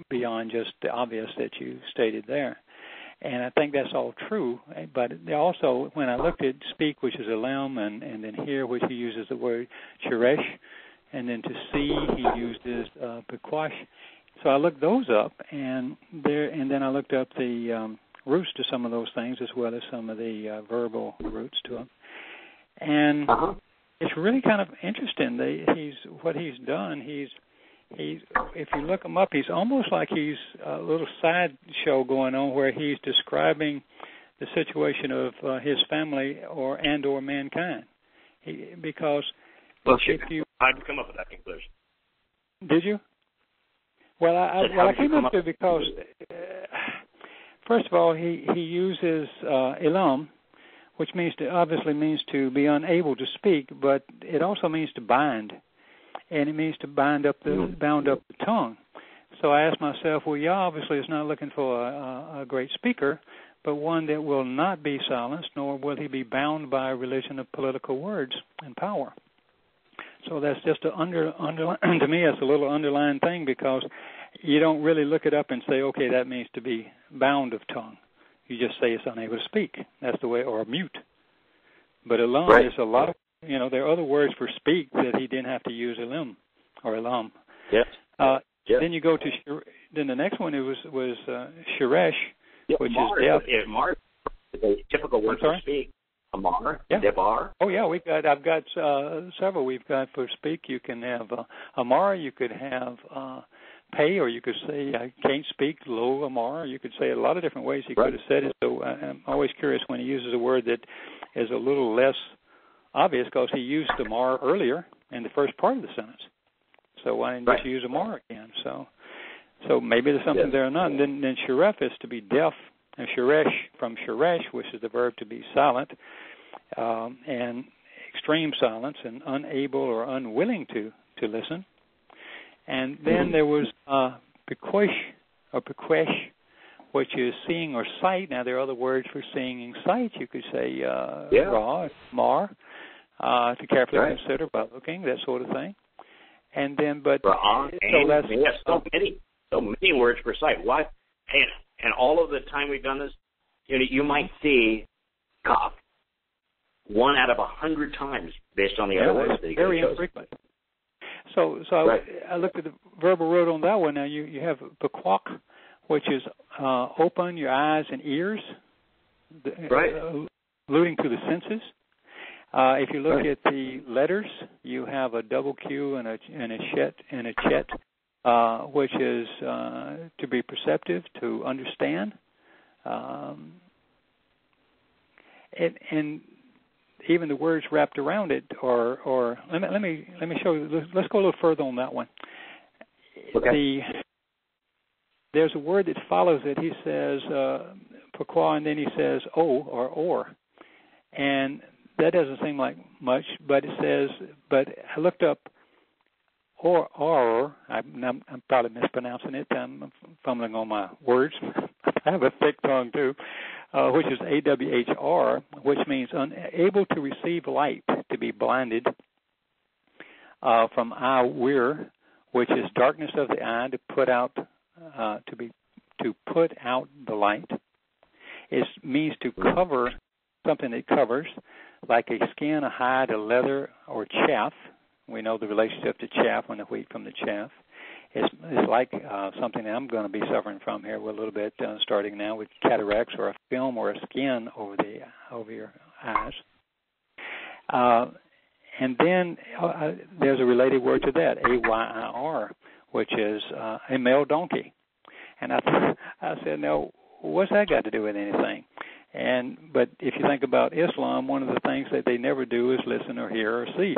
beyond just the obvious that you stated there? And I think that's all true. But also, when I looked at speak, which is elam, and then hear, which he uses the word cheresh, and then to see, he uses bekwash. So I looked those up, and then I looked up the roots to some of those things, as well as some of the verbal roots to them. And it's really kind of interesting. What he's done. He's if you look him up, he's almost like he's a little sideshow going on where he's describing the situation of his family or mankind. Because if you, I'd come up with that conclusion. Did you? Well, I came up to it because first of all, he uses elam, which obviously means to be unable to speak, but it also means to bind. and it means to bound up the tongue. So I asked myself, well, Yah obviously is not looking for a great speaker, but one that will not be silenced, nor will he be bound by a religion of political words and power. So that's just to me, that's a little underlying thing, because you don't really look it up and say, okay, that means to be bound of tongue. You just say it's unable to speak. That's the way, or mute. But elam is a lot of, there are other words for speak that he didn't have to use elam or elam. Yes. Then you go to, then the next one was sheresh, which is deaf. Mar is a typical word for speak. Amar, debar. Oh yeah, I've got several. We've got for speak. You can have Amar. You could have pay, or you could say I can't speak. Lo Amar. You could say a lot of different ways he could have said it. So I'm always curious when he uses a word that is a little less obvious, because he used Amar earlier in the first part of the sentence. So why didn't you use Amar again? So maybe there's something there or not. And then Sheref is to be deaf. And Sheresh, from Sheresh, which is the verb to be silent, and extreme silence, and unable or unwilling to listen. And then there was Pequesh, or Pequesh, which is seeing or sight. Now, there are other words for seeing and sight. You could say Ra, Mar, to carefully consider by looking, that sort of thing. And then, but so many words per sight. Why? And all of the time we've done this, you might see "kaf" 1 out of 100 times based on the other words that he very infrequent. So I looked at the verbal root on that one. Now you have pequak, which is open your eyes and ears, alluding to the senses. If you look at the letters, you have a double Q and a chet, which is to be perceptive, to understand, and even the words wrapped around it. Or let me show you. Let's go a little further on that one. Okay. There's a word that follows it. He says "pakwa," and then he says "o" or, and that doesn't seem like much, but it says. But I looked up. I'm probably mispronouncing it. I'm fumbling on my words. I have a thick tongue too, which is AWHR, which means unable to receive light, to be blinded. From awir, which is darkness of the eye, to put out, to put out the light. It means to cover something that covers, like a skin, a hide, a leather, or chaff. We know the relationship to chaff, when the wheat from the chaff. It's like something that I'm going to be suffering from here a little bit, starting now with cataracts, or a film or a skin over your eyes. And then there's a related word to that, AYIR, which is a male donkey. And I said, no, what's that got to do with anything? But if you think about Islam, one of the things that they never do is listen or hear or see.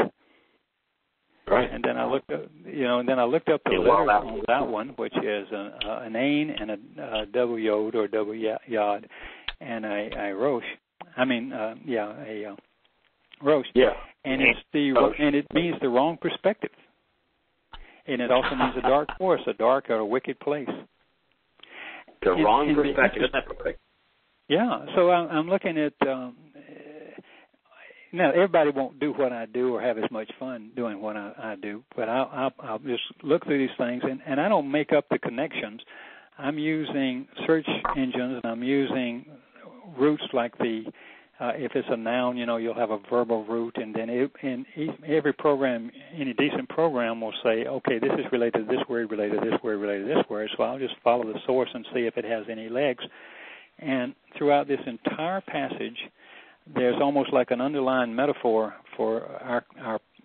Right. And then I looked up, the letters on that one, which is an ain and a double yod, or double yod, and a rosh. A rosh. Yeah. And and it means the wrong perspective, and it also means a dark force, a dark or a wicked place. The wrong perspective. Isn't that perfect? Yeah. So I'm looking at. Now, everybody won't do what I do or have as much fun doing what I do, but I'll just look through these things, and I don't make up the connections. I'm using search engines, and I'm using roots like if it's a noun, you'll have a verbal root, and then every program, any decent program will say, okay, this is related to this word, related to this word, related to this word, so I'll just follow the source and see if it has any legs. And throughout this entire passage, there's almost like an underlying metaphor for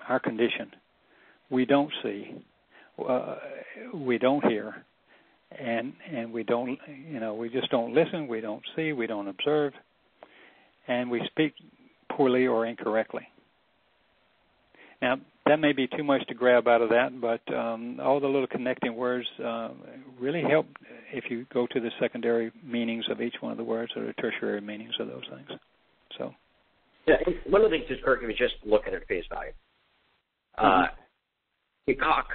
our condition. We don't see, we don't hear, and we don't, we just don't listen, we don't see, we don't observe, and we speak poorly or incorrectly. Now, that may be too much to grab out of that, but all the little connecting words really help if you go to the secondary meanings of each one of the words, or the tertiary meanings of those things. So, yeah, one of the things is, Kirk, if you just look at it at face value, Hikak,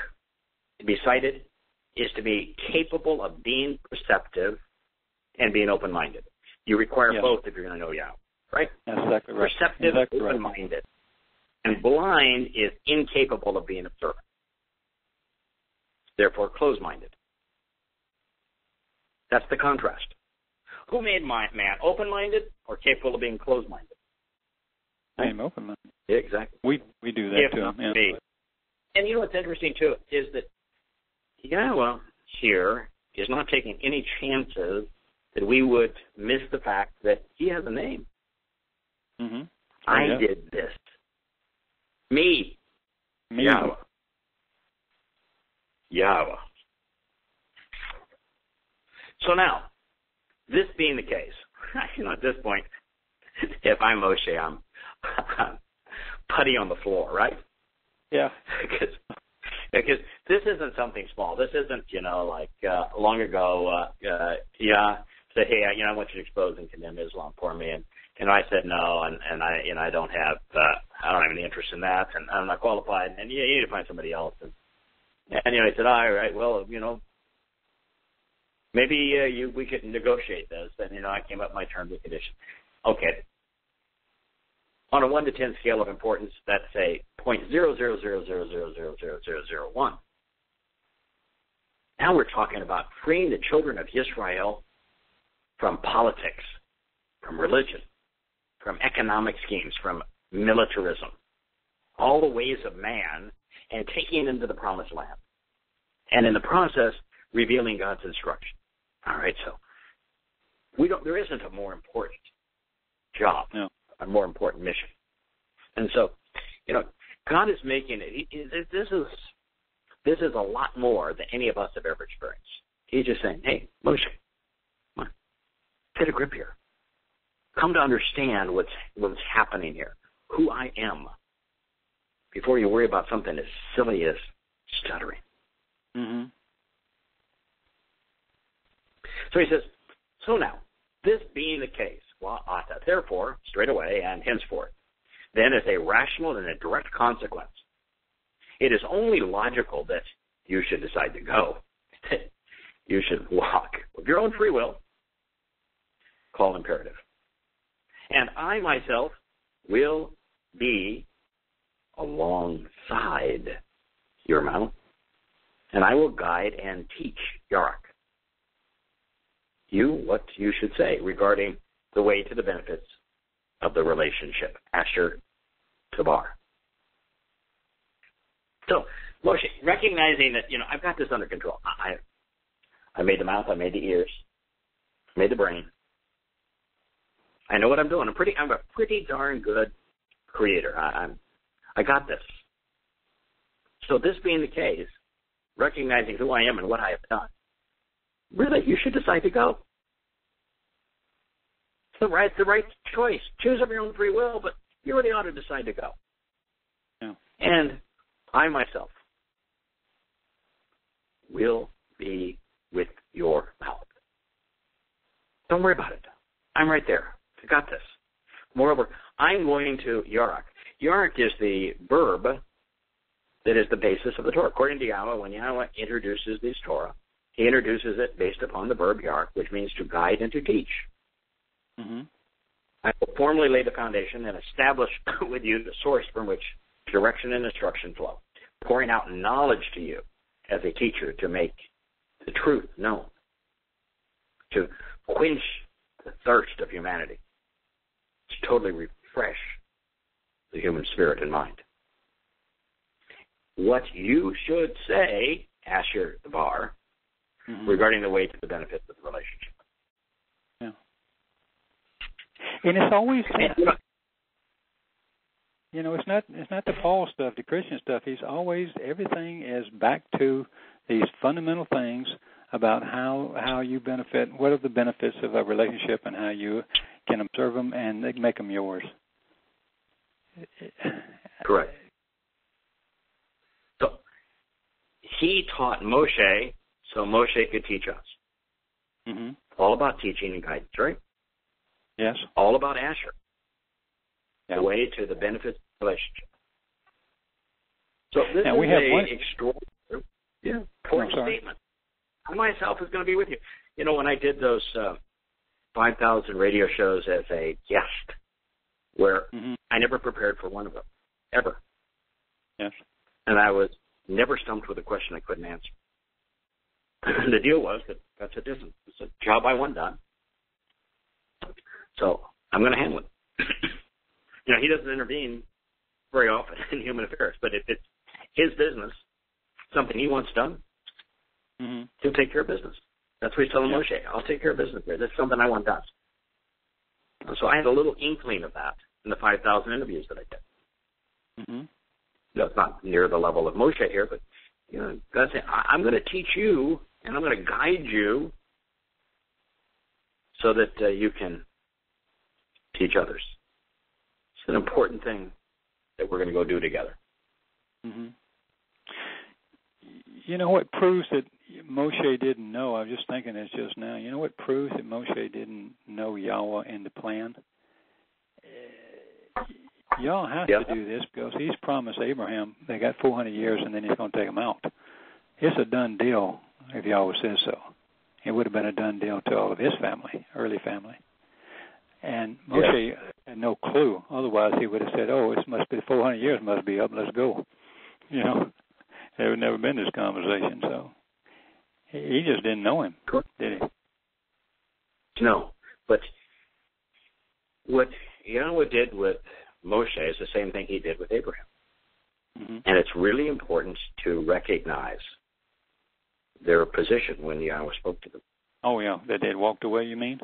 to be sighted, is to be capable of being perceptive and being open-minded. You require both if you're going to know Yahweh, right? That's exactly right. Perceptive, exactly open-minded. Right. And blind is incapable of being observant. Therefore, closed-minded. That's the contrast. Who made man? Open-minded or capable of being closed-minded? I'm open-minded. Yeah, exactly. We do that too. Yeah. And you know what's interesting too is that Yahweh here is not taking any chances that we would miss the fact that he has a name. Mm-hmm. I did this. Me. Yahweh. Yahweh. So now, this being the case, at this point, if I'm Moshe, I'm putty on the floor, right? Yeah. Because this isn't something small. This isn't, like long ago, said, hey, I want you to expose and condemn Islam for me, and I said no, and I don't have any interest in that, and I'm not qualified, and you need to find somebody else, and he said, all right, well, maybe we could negotiate this, and I came up with my terms and conditions. Okay. On a 1 to 10 scale of importance, that's a 0.00000000001. Now we're talking about freeing the children of Israel from politics, from religion, from economic schemes, from militarism, all the ways of man, and taking them to the promised land. And in the process, revealing God's instruction. All right, so there isn't a more important job. No. A more important mission. And so, God is making it. This is a lot more than any of us have ever experienced. He's just saying, hey, Moshe, come on, get a grip here. Come to understand what's happening here, who I am, before you worry about something as silly as stuttering. Mm-hmm. So he says, so now, this being the case, therefore, straight away and henceforth, then as a rational and a direct consequence, it is only logical that you should decide to go. You should walk of your own free will, call imperative. And I myself will be alongside your mouth, and I will guide and teach Yarak you what you should say regarding the way to the benefits of the relationship, Asher to Bar. So, Moshe, recognizing that, I've got this under control. I made the mouth, I made the ears, I made the brain. I know what I'm doing. I'm a pretty darn good creator. I got this. So this being the case, recognizing who I am and what I have done, really, you should decide to go. It's the right choice. Choose of your own free will, but you really ought to decide to go. Yeah. And I myself will be with your mouth. Don't worry about it. I'm right there. I got this. Moreover, I'm going to Yarak. Yarak is the verb that is the basis of the Torah. According to Yahweh, when Yahweh introduces this Torah, he introduces it based upon the verb Yarak, which means to guide and to teach. Mm-hmm. I will formally lay the foundation and establish with you the source from which direction and instruction flow, pouring out knowledge to you as a teacher to make the truth known, to quench the thirst of humanity, to totally refresh the human spirit and mind. What you should say, Asher the Bar, regarding the way to the benefits of the relationship. Yeah. And it's always, it's not the Paul stuff, the Christian stuff. He's always, everything is back to these fundamental things about how you benefit, what are the benefits of a relationship and how you can observe them and make them yours. Correct. So he taught Moshe so Moshe could teach us. Mm-hmm. All about teaching and guidance, right? Yes. All about Asher. Yeah. The way to the benefits of the relationship. So this now, is we have a one extraordinary, important statement. I myself is going to be with you. You know, when I did those 5,000 radio shows as a guest, where I never prepared for one of them, ever. Yes. And I was never stumped with a question I couldn't answer. The deal was that that's a distance. It's a job I want done. So I'm going to handle it. You know, he doesn't intervene very often in human affairs, but if it's his business, something he wants done, he'll take care of business. That's what he's telling Moshe. I'll take care of business there. That's something I want done. So I had a little inkling of that in the 5,000 interviews that I did. No, it's not near the level of Moshe here, but you know, God said, I'm going to teach you and I'm going to guide you so that you can teach others. It's an important thing that we're going to go do together. You know what proves that Moshe didn't know? I was just thinking this just now. You know what proves that Moshe didn't know Yahweh and the plan? Y'all have to do this because he's promised Abraham they got 400 years and then he's going to take them out. It's a done deal if Yahweh says so. It would have been a done deal to all of his family, early family. And Moshe had no clue. Otherwise, he would have said, oh, it must be 400 years, must be up, let's go. You know, there would never been this conversation. So he just didn't know him, did he? No. But what Yahweh did with Moshe is the same thing he did with Abraham. And it's really important to recognize their position when Yahweh spoke to them. Oh, yeah, that they had walked away, you mean?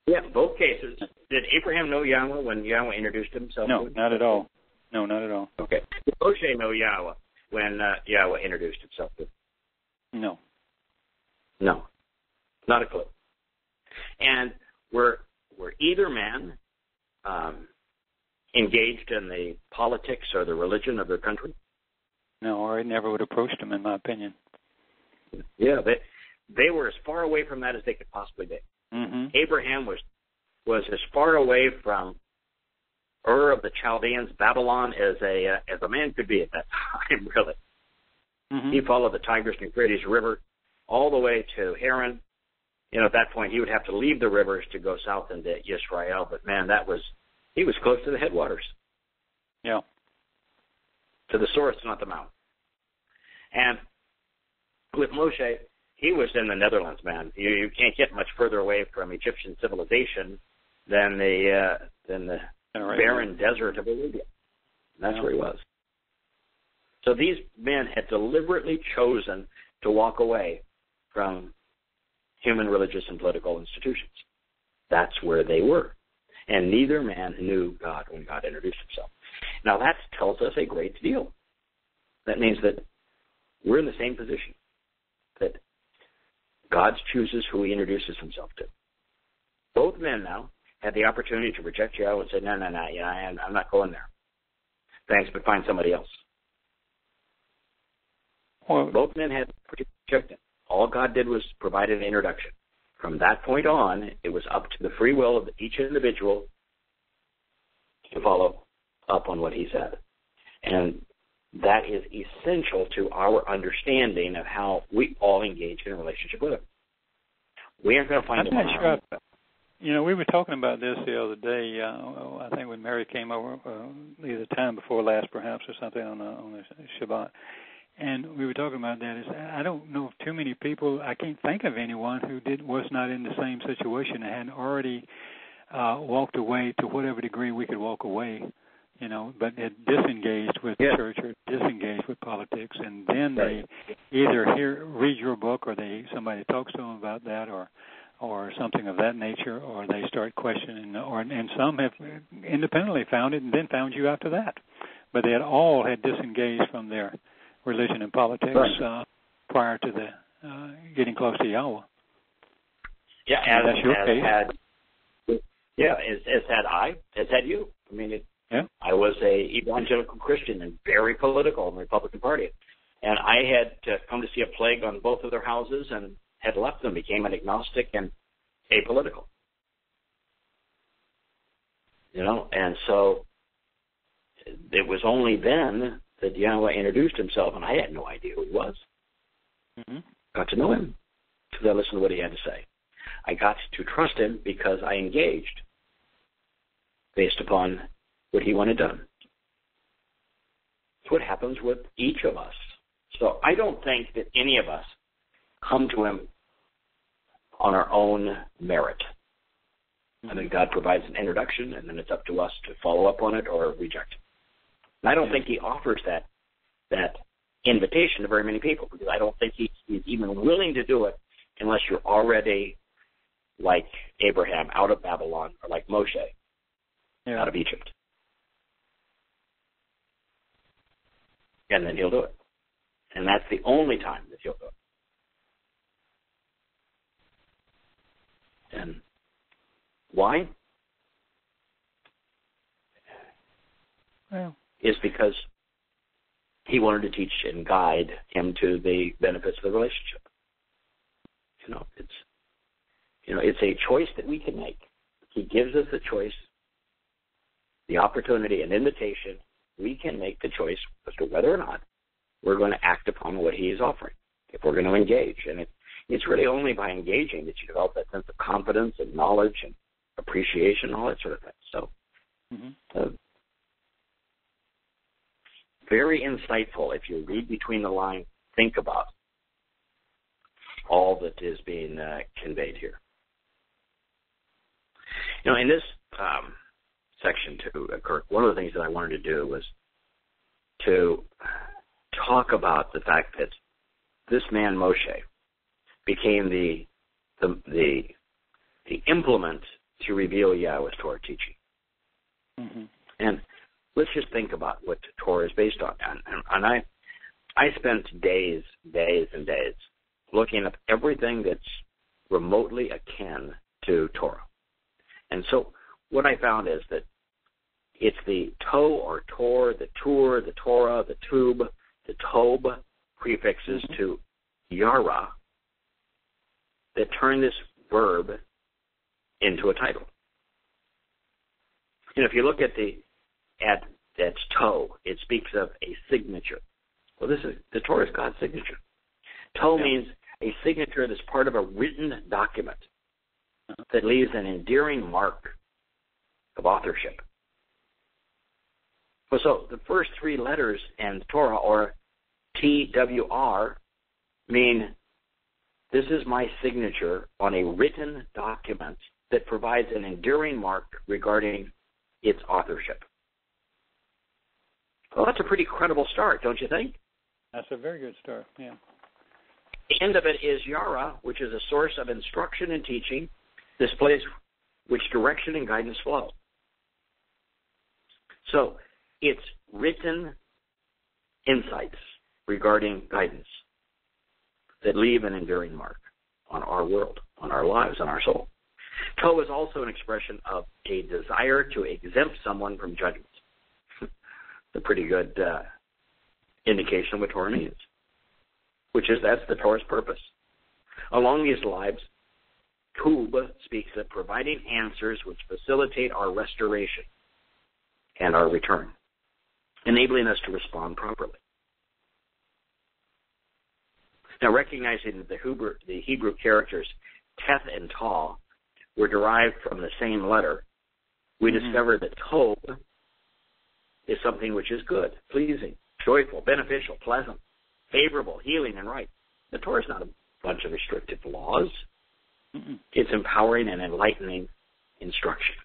Yeah, both cases. Did Abraham know Yahweh when Yahweh introduced himself? No, not at all. No, not at all. Okay. Did Moshe know Yahweh when Yahweh introduced himself to him? No. No, not a clue. And were either men engaged in the politics or the religion of their country? No, or I never would have approached him, in my opinion. Yeah, they were as far away from that as they could possibly be. Abraham was as far away from Ur of the Chaldeans, Babylon, as a man could be at that time, really. He followed the Tigris and Euphrates River all the way to Haran. You know, at that point, he would have to leave the rivers to go south into Israel. But, man, he was close to the headwaters. Yeah. To the source, not the mountain. And with Moshe, he was in the Netherlands, man. You can't get much further away from Egyptian civilization than the barren desert of Arabia. That's where he was. So these men had deliberately chosen to walk away from human religious and political institutions. That's where they were. And neither man knew God when God introduced himself. Now that tells us a great deal. That means that we're in the same position, that God chooses who he introduces himself to. Both men now had the opportunity to reject Yahweh and say, no, I'm not going there. Thanks, but find somebody else. Well, both men had to reject him. All God did was provide an introduction. From that point on, it was up to the free will of each individual to follow up on what he said. And that is essential to our understanding of how we all engage in a relationship with him. We aren't going to find him on our own. You know, we were talking about this the other day, I think when Mary came over, either time before last perhaps or something on the Shabbat. And we were talking about that. I don't know too many people, I can't think of anyone who was not in the same situation and hadn't already walked away to whatever degree we could walk away, you know, but had disengaged with the church or disengaged with politics. And then they either read your book or somebody talks to them about that or something of that nature, or they start questioning, and some have independently found it and then found you after that. But they all had disengaged from their religion and politics prior to the getting close to Yahweh. Yeah, and that's your case. As had I, as had you. I mean, I was a evangelical Christian and very political in the Republican Party. And I had come to see a plague on both of their houses and had left them, became an agnostic and apolitical. You know, and so it was only then that Yahweh introduced himself, and I had no idea who he was. Mm-hmm. Got to know him because I listened to what he had to say. I got to trust him because I engaged based upon what he wanted done. It's what happens with each of us. So I don't think that any of us come to him on our own merit. I think God provides an introduction, and then it's up to us to follow up on it or reject it. And I don't think he offers that invitation to very many people, because I don't think he's even willing to do it unless you're already like Abraham out of Babylon, or like Moshe out of Egypt. And then he'll do it. And that's the only time that he'll do it. And why? Well, is because he wanted to teach and guide him to the benefits of the relationship. It's a choice that we can make. He gives us a choice, the opportunity, an invitation. We can make the choice as to whether or not we're going to act upon what he is offering, if we're going to engage. And it's really only by engaging that you develop that sense of confidence and knowledge and appreciation, all that sort of thing. So, very insightful if you read between the lines, think about all that is being conveyed here. In this section too, Kirk, one of the things that I wanted to do was to talk about the fact that this man Moshe became the implement to reveal Yahweh's Torah teaching. Mm-hmm. And let's just think about what Torah is based on. And I spent days and days looking up everything that's remotely akin to Torah. And so what I found is that it's the to or tor, the tur, the Torah, the tub, the tob prefixes to yara that turn this verb into a title. If you look at that's to, it speaks of a signature. Well, the Torah is God's signature. To means a signature that's part of a written document that leaves an endearing mark of authorship. Well, so the first three letters in Torah, or TWR, mean this is my signature on a written document that provides an enduring mark regarding its authorship. Well, that's a pretty credible start, don't you think? That's a very good start, yeah. The end of it is Yara, which is a source of instruction and teaching, this place which direction and guidance flow. So it's written insights regarding guidance that leave an enduring mark on our world, on our lives, on our soul. To is also an expression of a desire to exempt someone from judgment. It's a pretty good indication of what Torah means, that's the Torah's purpose. Along these lines, Tub speaks of providing answers which facilitate our restoration and our return, enabling us to respond properly. Now, recognizing that the Hebrew characters Teth and Taw were derived from the same letter, we discover that Tob is something which is good, pleasing, joyful, beneficial, pleasant, favorable, healing, and right. The Torah is not a bunch of restrictive laws. It's empowering and enlightening instruction,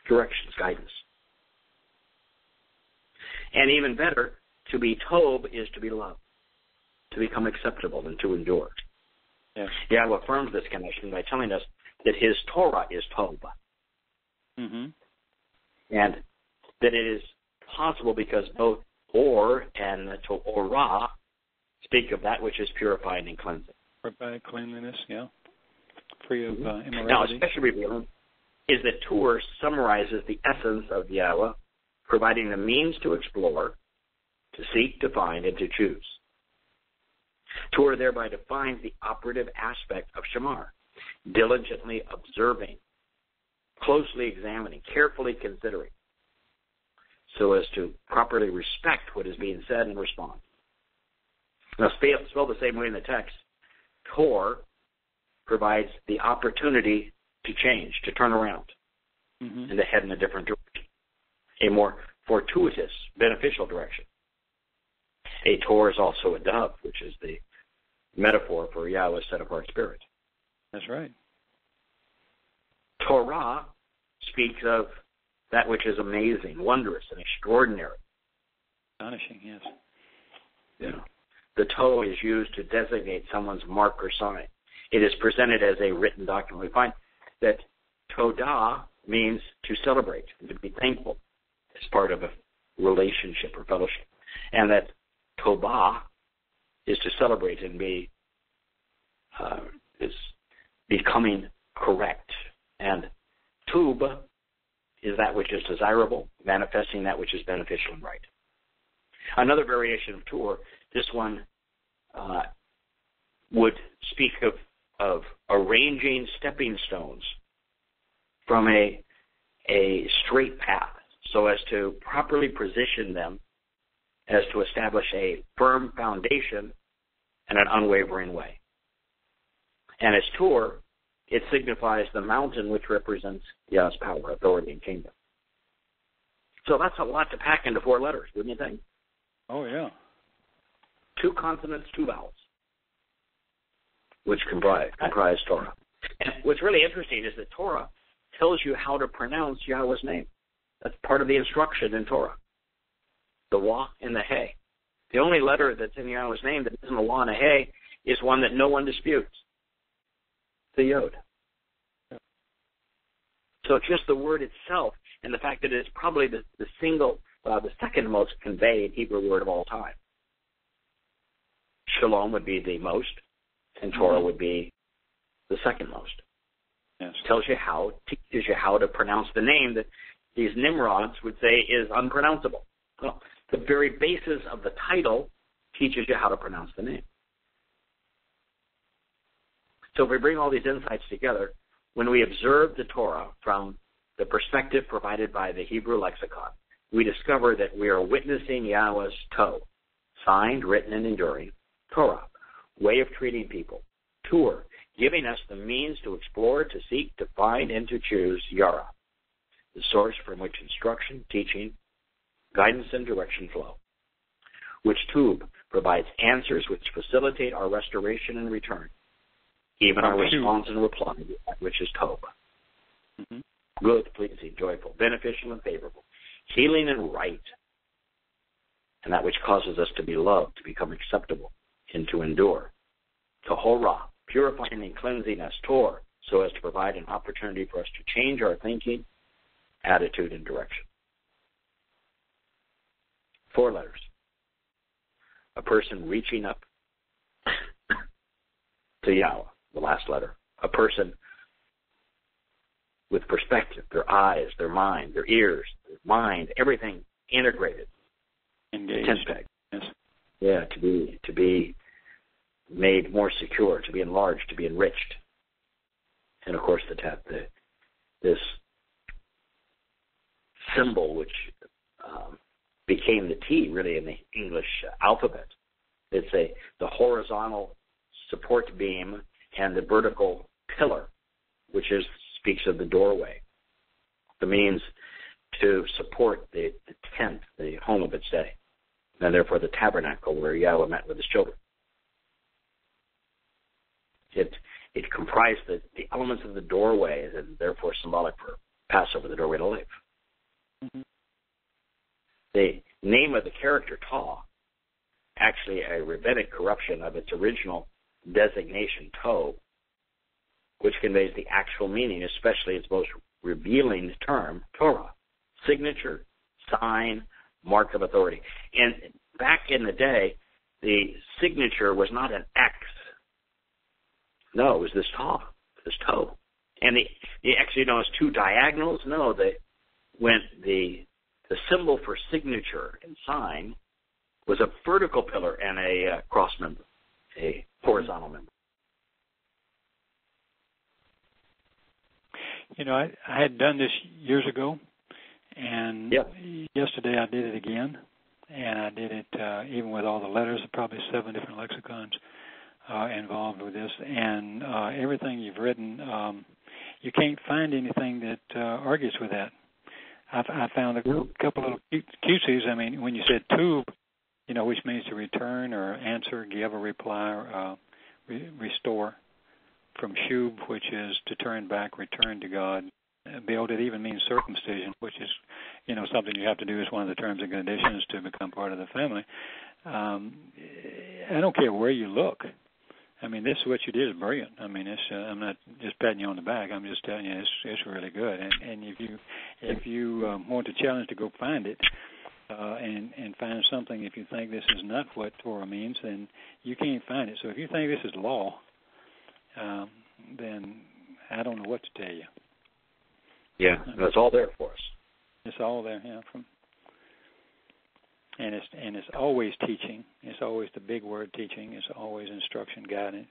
directions, guidance. And even better, to be Tob is to be loved, to become acceptable, and to endure. Yeah. Yahweh affirms this connection by telling us that his Torah is Tob. And that it is possible because both Or and Torah speak of that which is purifying and cleansing. Purifying cleanliness, yeah. Free of immorality. Now, especially revealing is that Torah summarizes the essence of Yahweh, providing the means to explore, to seek, to find, and to choose. Torah thereby defines the operative aspect of Shamar, diligently observing, closely examining, carefully considering. so as to properly respect what is being said and respond. Now, spelled the same way in the text, Torah provides the opportunity to change, to turn around, and to head in a different direction, a more fortuitous, beneficial direction. A Torah is also a dove, which is the metaphor for Yahweh's set-apart spirit. That's right. Torah speaks of that which is amazing, wondrous, and extraordinary. Astonishing, yes. Yeah. The toe is used to designate someone's mark or sign. It is presented as a written document. We find that Todah means to celebrate and to be thankful as part of a relationship or fellowship. And that Tobah is to celebrate and be is becoming correct. And Tub is that which is desirable, manifesting that which is beneficial and right. Another variation of Torah, this one would speak of arranging stepping stones from a straight path so as to properly position them as to establish a firm foundation and an unwavering way. And as Torah, it signifies the mountain which represents Yah's power, authority, and kingdom. So that's a lot to pack into 4 letters, wouldn't you think? Oh, yeah. 2 consonants, 2 vowels, which comprise Torah. And what's really interesting is that Torah tells you how to pronounce Yahweh's name. That's part of the instruction in Torah. The Wah and the Hey. The only letter that's in Yahweh's name that isn't a Wah and a Hey is one that no one disputes. The Yod. So just the word itself and the fact that it's probably the second most conveyed Hebrew word of all time. Shalom would be the most, and Torah would be the second most. Yes. Teaches you how to pronounce the name that these Nimrods would say is unpronounceable. Well, the very basis of the title teaches you how to pronounce the name. So if we bring all these insights together, when we observe the Torah from the perspective provided by the Hebrew lexicon, we discover that we are witnessing Yahweh's Toe, signed, written, and enduring, Torah, way of treating people, Tur, giving us the means to explore, to seek, to find, and to choose Yara, the source from which instruction, teaching, guidance, and direction flow, which Tub provides answers which facilitate our restoration and return, even our response and reply to that which is Tob. Good, pleasing, joyful, beneficial, and favorable, healing and right, and that which causes us to be loved, to become acceptable, and to endure. Tahorah, purifying and cleansing us, Tor, so as to provide an opportunity for us to change our thinking, attitude, and direction. 4 letters. A person reaching up to Yahweh, the last letter. A person with perspective, their eyes, their mind, their ears, their mind, everything integrated. Engaged. Yes. Yeah, to be made more secure, to be enlarged, to be enriched. And of course this symbol which became the T really in the English alphabet. It's the horizontal support beam and the vertical pillar, which speaks of the doorway, the means to support the tent, the home of its day, and therefore the tabernacle where Yahweh met with his children. It comprised the elements of the doorway and therefore symbolic for Passover, the doorway to life. The name of the character, Ta, actually a rabbinic corruption of its original designation, To, which conveys the actual meaning, especially its most revealing term, Torah, signature, sign, mark of authority. And back in the day, the signature was not an X. No, it was this Ta, this Toe. And the actually known as 2 diagonals. No, when the symbol for signature and sign was a vertical pillar and a cross member, a horizontal member. You know, I had done this years ago, And yesterday I did it again, and I did it even with all the letters, probably 7 different lexicons involved with this. And everything you've written, you can't find anything that argues with that. I found a couple of cuties. I mean, when you said tube, which means to return or answer, give a reply, or restore. From shub, which is to turn back, return to God. Build, it even means circumcision, which is, something you have to do as one of the terms and conditions to become part of the family. I don't care where you look. I mean, this is what you did is brilliant. I mean, I'm not just patting you on the back. I'm just telling you it's really good. And if you want a challenge to go find it and find something, if you think this is not what Torah means, then you can't find it. So if you think this is law, then I don't know what to tell you. Yeah, it's all there for us. It's all there, And it's always teaching. It's always the big word, teaching. It's always instruction, guidance,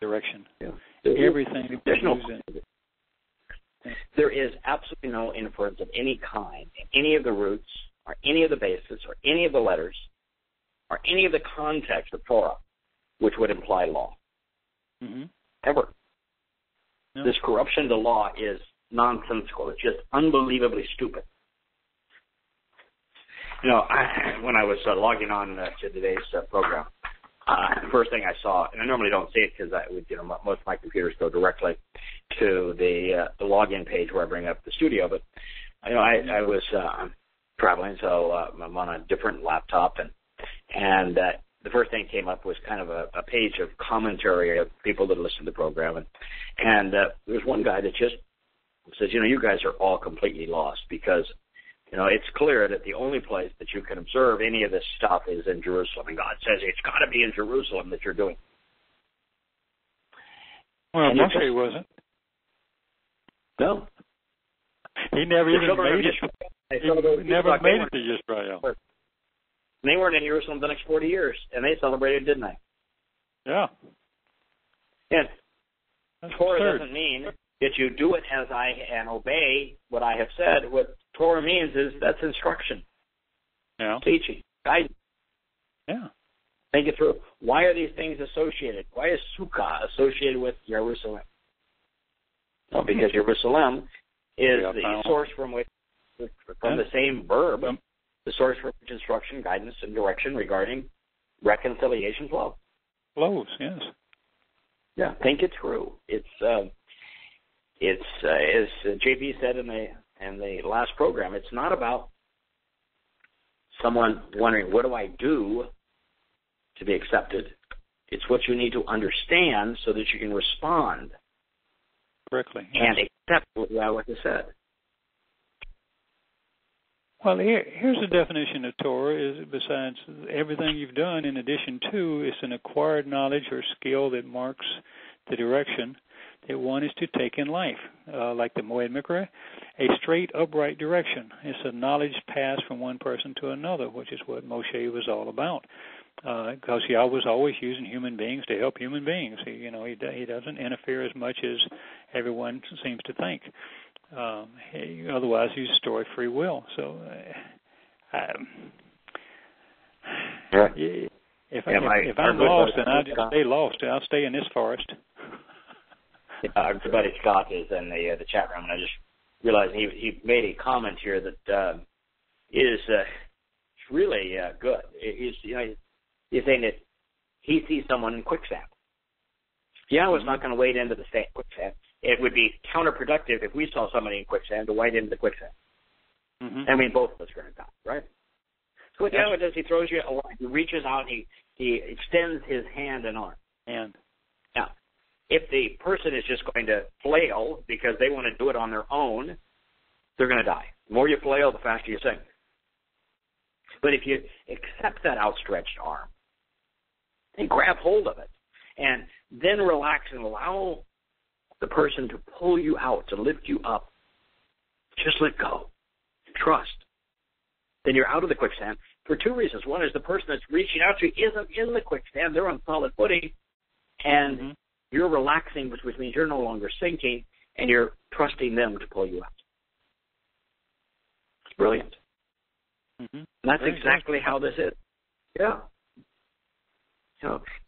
direction. Yeah. Everything. There is absolutely no inference of any kind in any of the roots, or any of the bases, or any of the letters, or any of the context of Torah, which would imply law. Mm-hmm. Ever. No. This corruption to law is nonsensical. It's just unbelievably stupid. When I was logging on to today's program, the first thing I saw, and I normally don't see it because most of my computers go directly to the login page where I bring up the studio, but I was traveling, so I'm on a different laptop, and the first thing that came up was kind of a page of commentary of people that listen to the program, and there's one guy that just says, you guys are all completely lost because, it's clear that the only place that you can observe any of this stuff is in Jerusalem, and God says it's got to be in Jerusalem that you're doing. Well, Moshe wasn't. No. He never even made it. He never made it to Israel. They weren't in Jerusalem the next 40 years, and they celebrated, didn't they? Yeah. And that's Torah absurd. doesn't mean that you do it and obey what I have said. What Torah means is that's instruction, teaching, guidance. Yeah. Think it through. Why are these things associated? Why is Sukkah associated with Jerusalem? Well, because Jerusalem is the source from the same verb, the source for which instruction, guidance, and direction regarding reconciliation flow. Flows, yes. Yeah, think it through. It's as JB said in the last program, it's not about someone wondering, what do I do to be accepted? It's what you need to understand so that you can respond correctly and accept what Yahweh has said. Well, here's the definition of Torah, is besides everything you've done, in addition to, it's an acquired knowledge or skill that marks the direction that one is to take in life, like the Moed Mikra, a straight, upright direction. It's a knowledge passed from one person to another, which is what Moshe was all about. Because Yahweh was always using human beings to help human beings. He doesn't interfere as much as everyone seems to think. Otherwise, he's destroyed free will. So, if I'm lost, then I'll just stay lost. I'll stay in this forest. Our buddy Scott is in the chat room, and I just realized he made a comment here that is really good. He's saying that he sees someone in quicksand. Yahweh's not going to wade into the quicksand. It would be counterproductive if we saw somebody in quicksand to wade into the quicksand. Mm-hmm. I mean, both of us are going to die, right? So what Yahweh does, he throws you a line. He reaches out, he extends his hand and arm. Now, if the person is just going to flail because they want to do it on their own, they're going to die. The more you flail, the faster you sink. But if you accept that outstretched arm and grab hold of it and then relax and allow the person to pull you out, to lift you up, just let go. Trust. Then you're out of the quicksand for two reasons. One is the person that's reaching out to you isn't in the quicksand. They're on solid footing. And you're relaxing, which means you're no longer sinking, and you're trusting them to pull you out. brilliant. Mm-hmm. And that's exactly how this is. Yeah.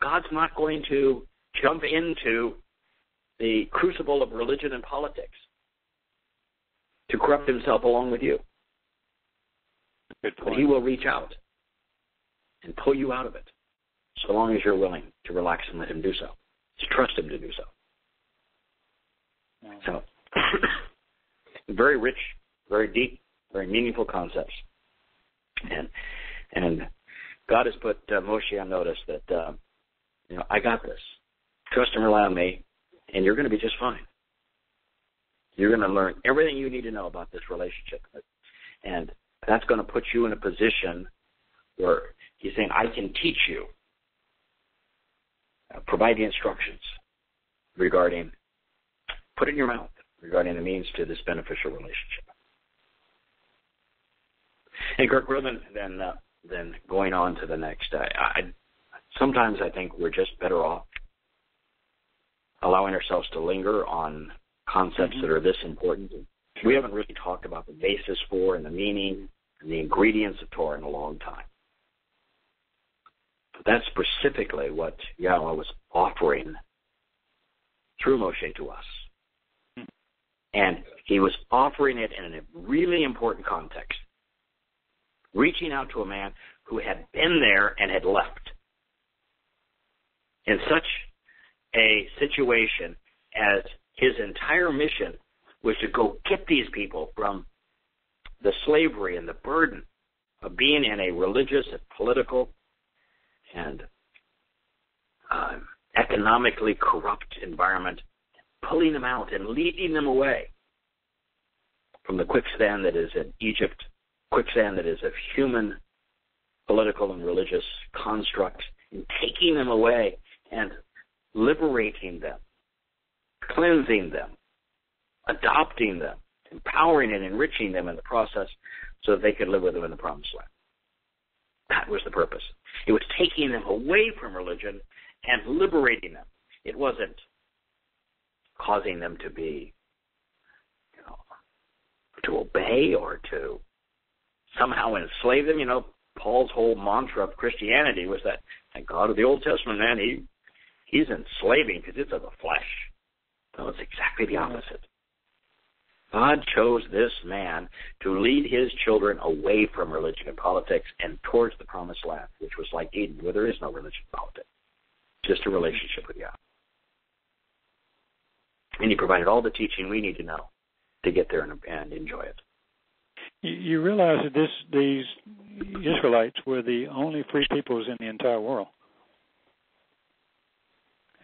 God's not going to jump into the crucible of religion and politics to corrupt himself along with you. Good point. But he will reach out and pull you out of it, so long as you're willing to relax and let him do so, to trust him to do so. So, very rich, very deep, very meaningful concepts. And God has put Moshe on notice that, I got this. Trust and rely on me, and you're going to be just fine. You're going to learn everything you need to know about this relationship. And that's going to put you in a position where he's saying, I can teach you, provide the instructions regarding, put it in your mouth, regarding the means to this beneficial relationship. And Kirk, rather than going on to the next, sometimes I think we're just better off allowing ourselves to linger on concepts that are this important. We haven't really talked about the basis for and the meaning and the ingredients of Torah in a long time. But that's specifically what Yahweh was offering through Moshe to us. And he was offering it in a really important context, reaching out to a man who had been there and had left. In such a situation as his entire mission was to go get these people from the slavery and the burden of being in a religious and political and economically corrupt environment, pulling them out and leading them away from the quicksand that is in Egypt, quicksand that is of human political and religious constructs, and taking them away and liberating them, cleansing them, adopting them, empowering and enriching them in the process so that they could live with them in the promised land. That was the purpose. It was taking them away from religion and liberating them. It wasn't causing them to be, to obey or to somehow enslave them. Paul's whole mantra of Christianity was that God of the Old Testament, man, he's enslaving because it's of the flesh. No, it's exactly the opposite. God chose this man to lead his children away from religion and politics and towards the promised land, which was like Eden, where there is no religion and politics, just a relationship with Yahweh. And he provided all the teaching we need to know to get there and enjoy it. You realize that these Israelites were the only free peoples in the entire world,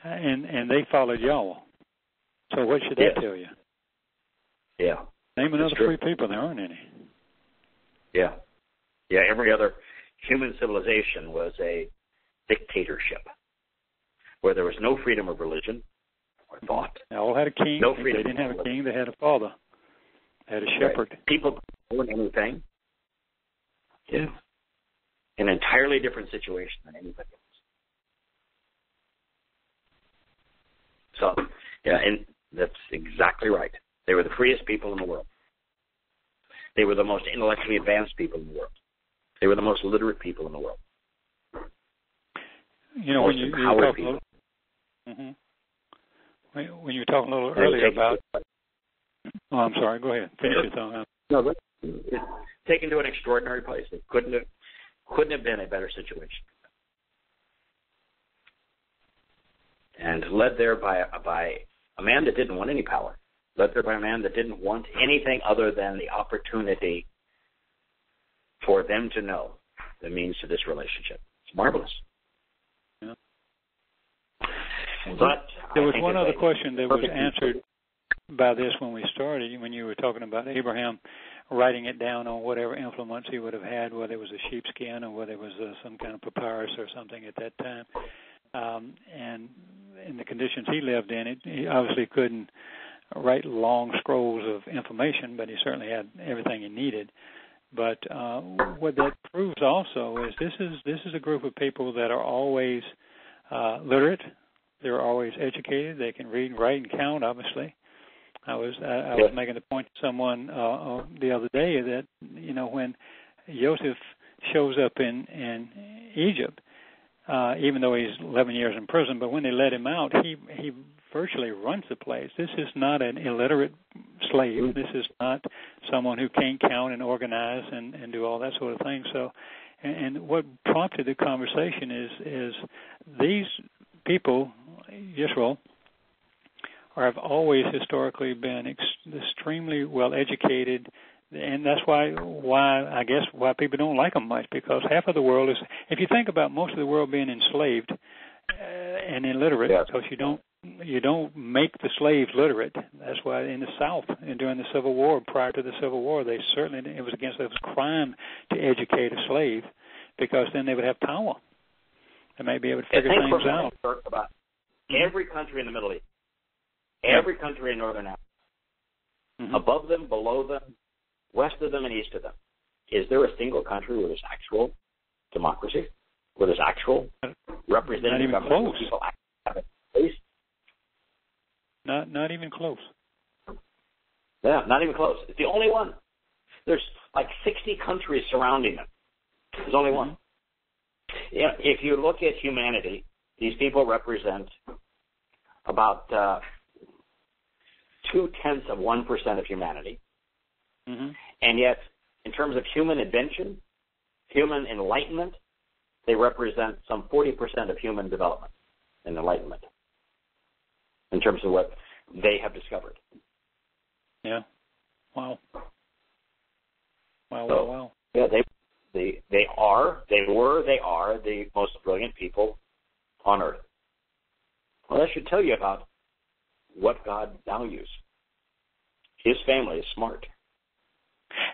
and they followed Yahweh. So what should that tell you? Yeah. Name another free people. There aren't any. Yeah. Yeah, every other human civilization was a dictatorship where there was no freedom of religion or thought. They all had a king. No freedom. They didn't have a king. They had a father. They had a shepherd. Right. People don't own anything. Yeah. An entirely different situation than anybody else. So, yeah, and that's exactly right. They were the freest people in the world. They were the most intellectually advanced people in the world. They were the most literate people in the world. When you talk a little, when you were talking a little earlier about. Oh, I'm sorry. Go ahead. Finish your thought. No, it's taken to an extraordinary place. It couldn't have been a better situation. And led there by a man that didn't want any power. Led there by a man that didn't want anything other than the opportunity for them to know the means to this relationship. It's marvelous. Yeah. But there was one other question that was answered by this when we started, when you were talking about Abraham writing it down on whatever implements he would have had, whether it was a sheepskin or whether it was some kind of papyrus or something at that time. And in the conditions he lived in, he obviously couldn't write long scrolls of information, but he certainly had everything he needed. But what that proves also is this is a group of people that are always literate. They're always educated. They can read, write, and count, obviously. I was making the point to someone the other day that, you know, when Joseph shows up in Egypt, even though he's 11 years in prison, but when they let him out, he virtually runs the place. This is not an illiterate slave. This is not someone who can't count and organize and do all that sort of thing. So, and what prompted the conversation is these people, Yisrael, have always historically been extremely well educated, and that's why I guess why people don't like them much, because half of the world is, if you think about most of the world being enslaved and illiterate, because you don't make the slaves literate. That's why in the South and during the Civil War, prior to the Civil War, it was crime to educate a slave, because then they would have power. They may be able to figure things out. About every country in the Middle East, every country in Northern Africa, above them, below them, west of them, and east of them. Is there a single country where there's actual democracy, where there's actual representative government? People have it. Not even close. Yeah, not even close. It's the only one. There's like 60 countries surrounding it. There's only one. Yeah, if you look at humanity, these people represent about 0.2% of humanity. And yet, in terms of human invention, human enlightenment, they represent some 40% of human development and enlightenment in terms of what they have discovered. Yeah. Wow. Yeah, they are the most brilliant people on earth. Well, that should tell you about what God values. His family is smart.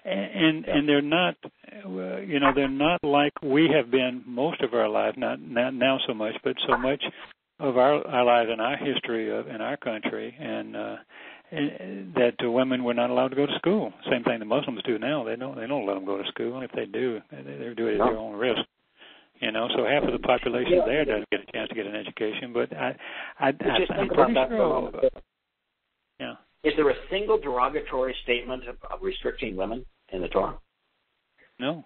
And they're not, they're not like we have been most of our lives, not now so much, but so much of our lives in our history in our country, and that women were not allowed to go to school. Same thing the Muslims do now. They don't let them go to school, and if they do, they do it at their own risk. So half of the population there doesn't get a chance to get an education. But I'm pretty sure. Yeah. Is there a single derogatory statement of restricting women in the Torah? No.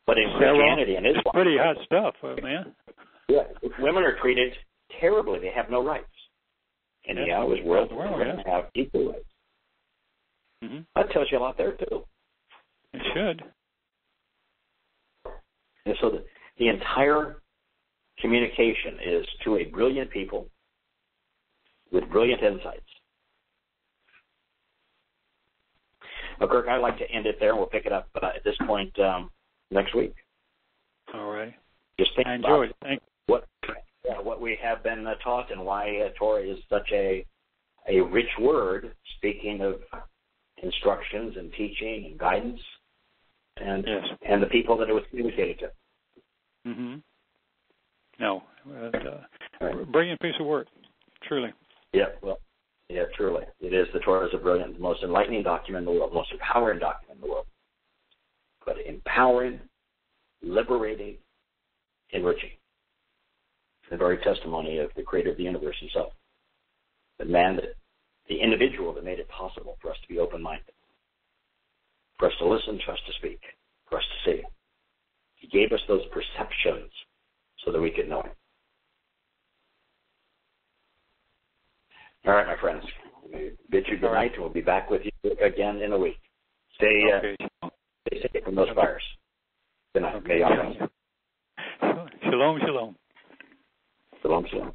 But in Christianity and Islam, it's pretty hot stuff, man. Yeah, women are treated terribly. They have no rights. In Yahweh's world, women have equal rights. That tells you a lot there, too. It should. And so the entire communication is to a brilliant people with brilliant insights. Well, Kirk, I'd like to end it there, and we'll pick it up at this point next week. All right. Just think I enjoyed it. Thank you. What we have been taught and why Torah is such a rich word, speaking of instructions and teaching and guidance, and the people that it was communicated to. No, brilliant piece of work, truly. Yeah, truly. It is. The Torah is a brilliant, the most enlightening document in the world, the most empowering document in the world. But empowering, liberating, enriching. The very testimony of the creator of the universe himself. The man, the individual that made it possible for us to be open-minded. For us to listen, for us to speak, for us to see. He gave us those perceptions so that we could know him. All right, my friends. We bid you good night, and we'll be back with you again in a week. Stay safe from those fires. Good night. Okay. Shalom, shalom. Shalom, shalom.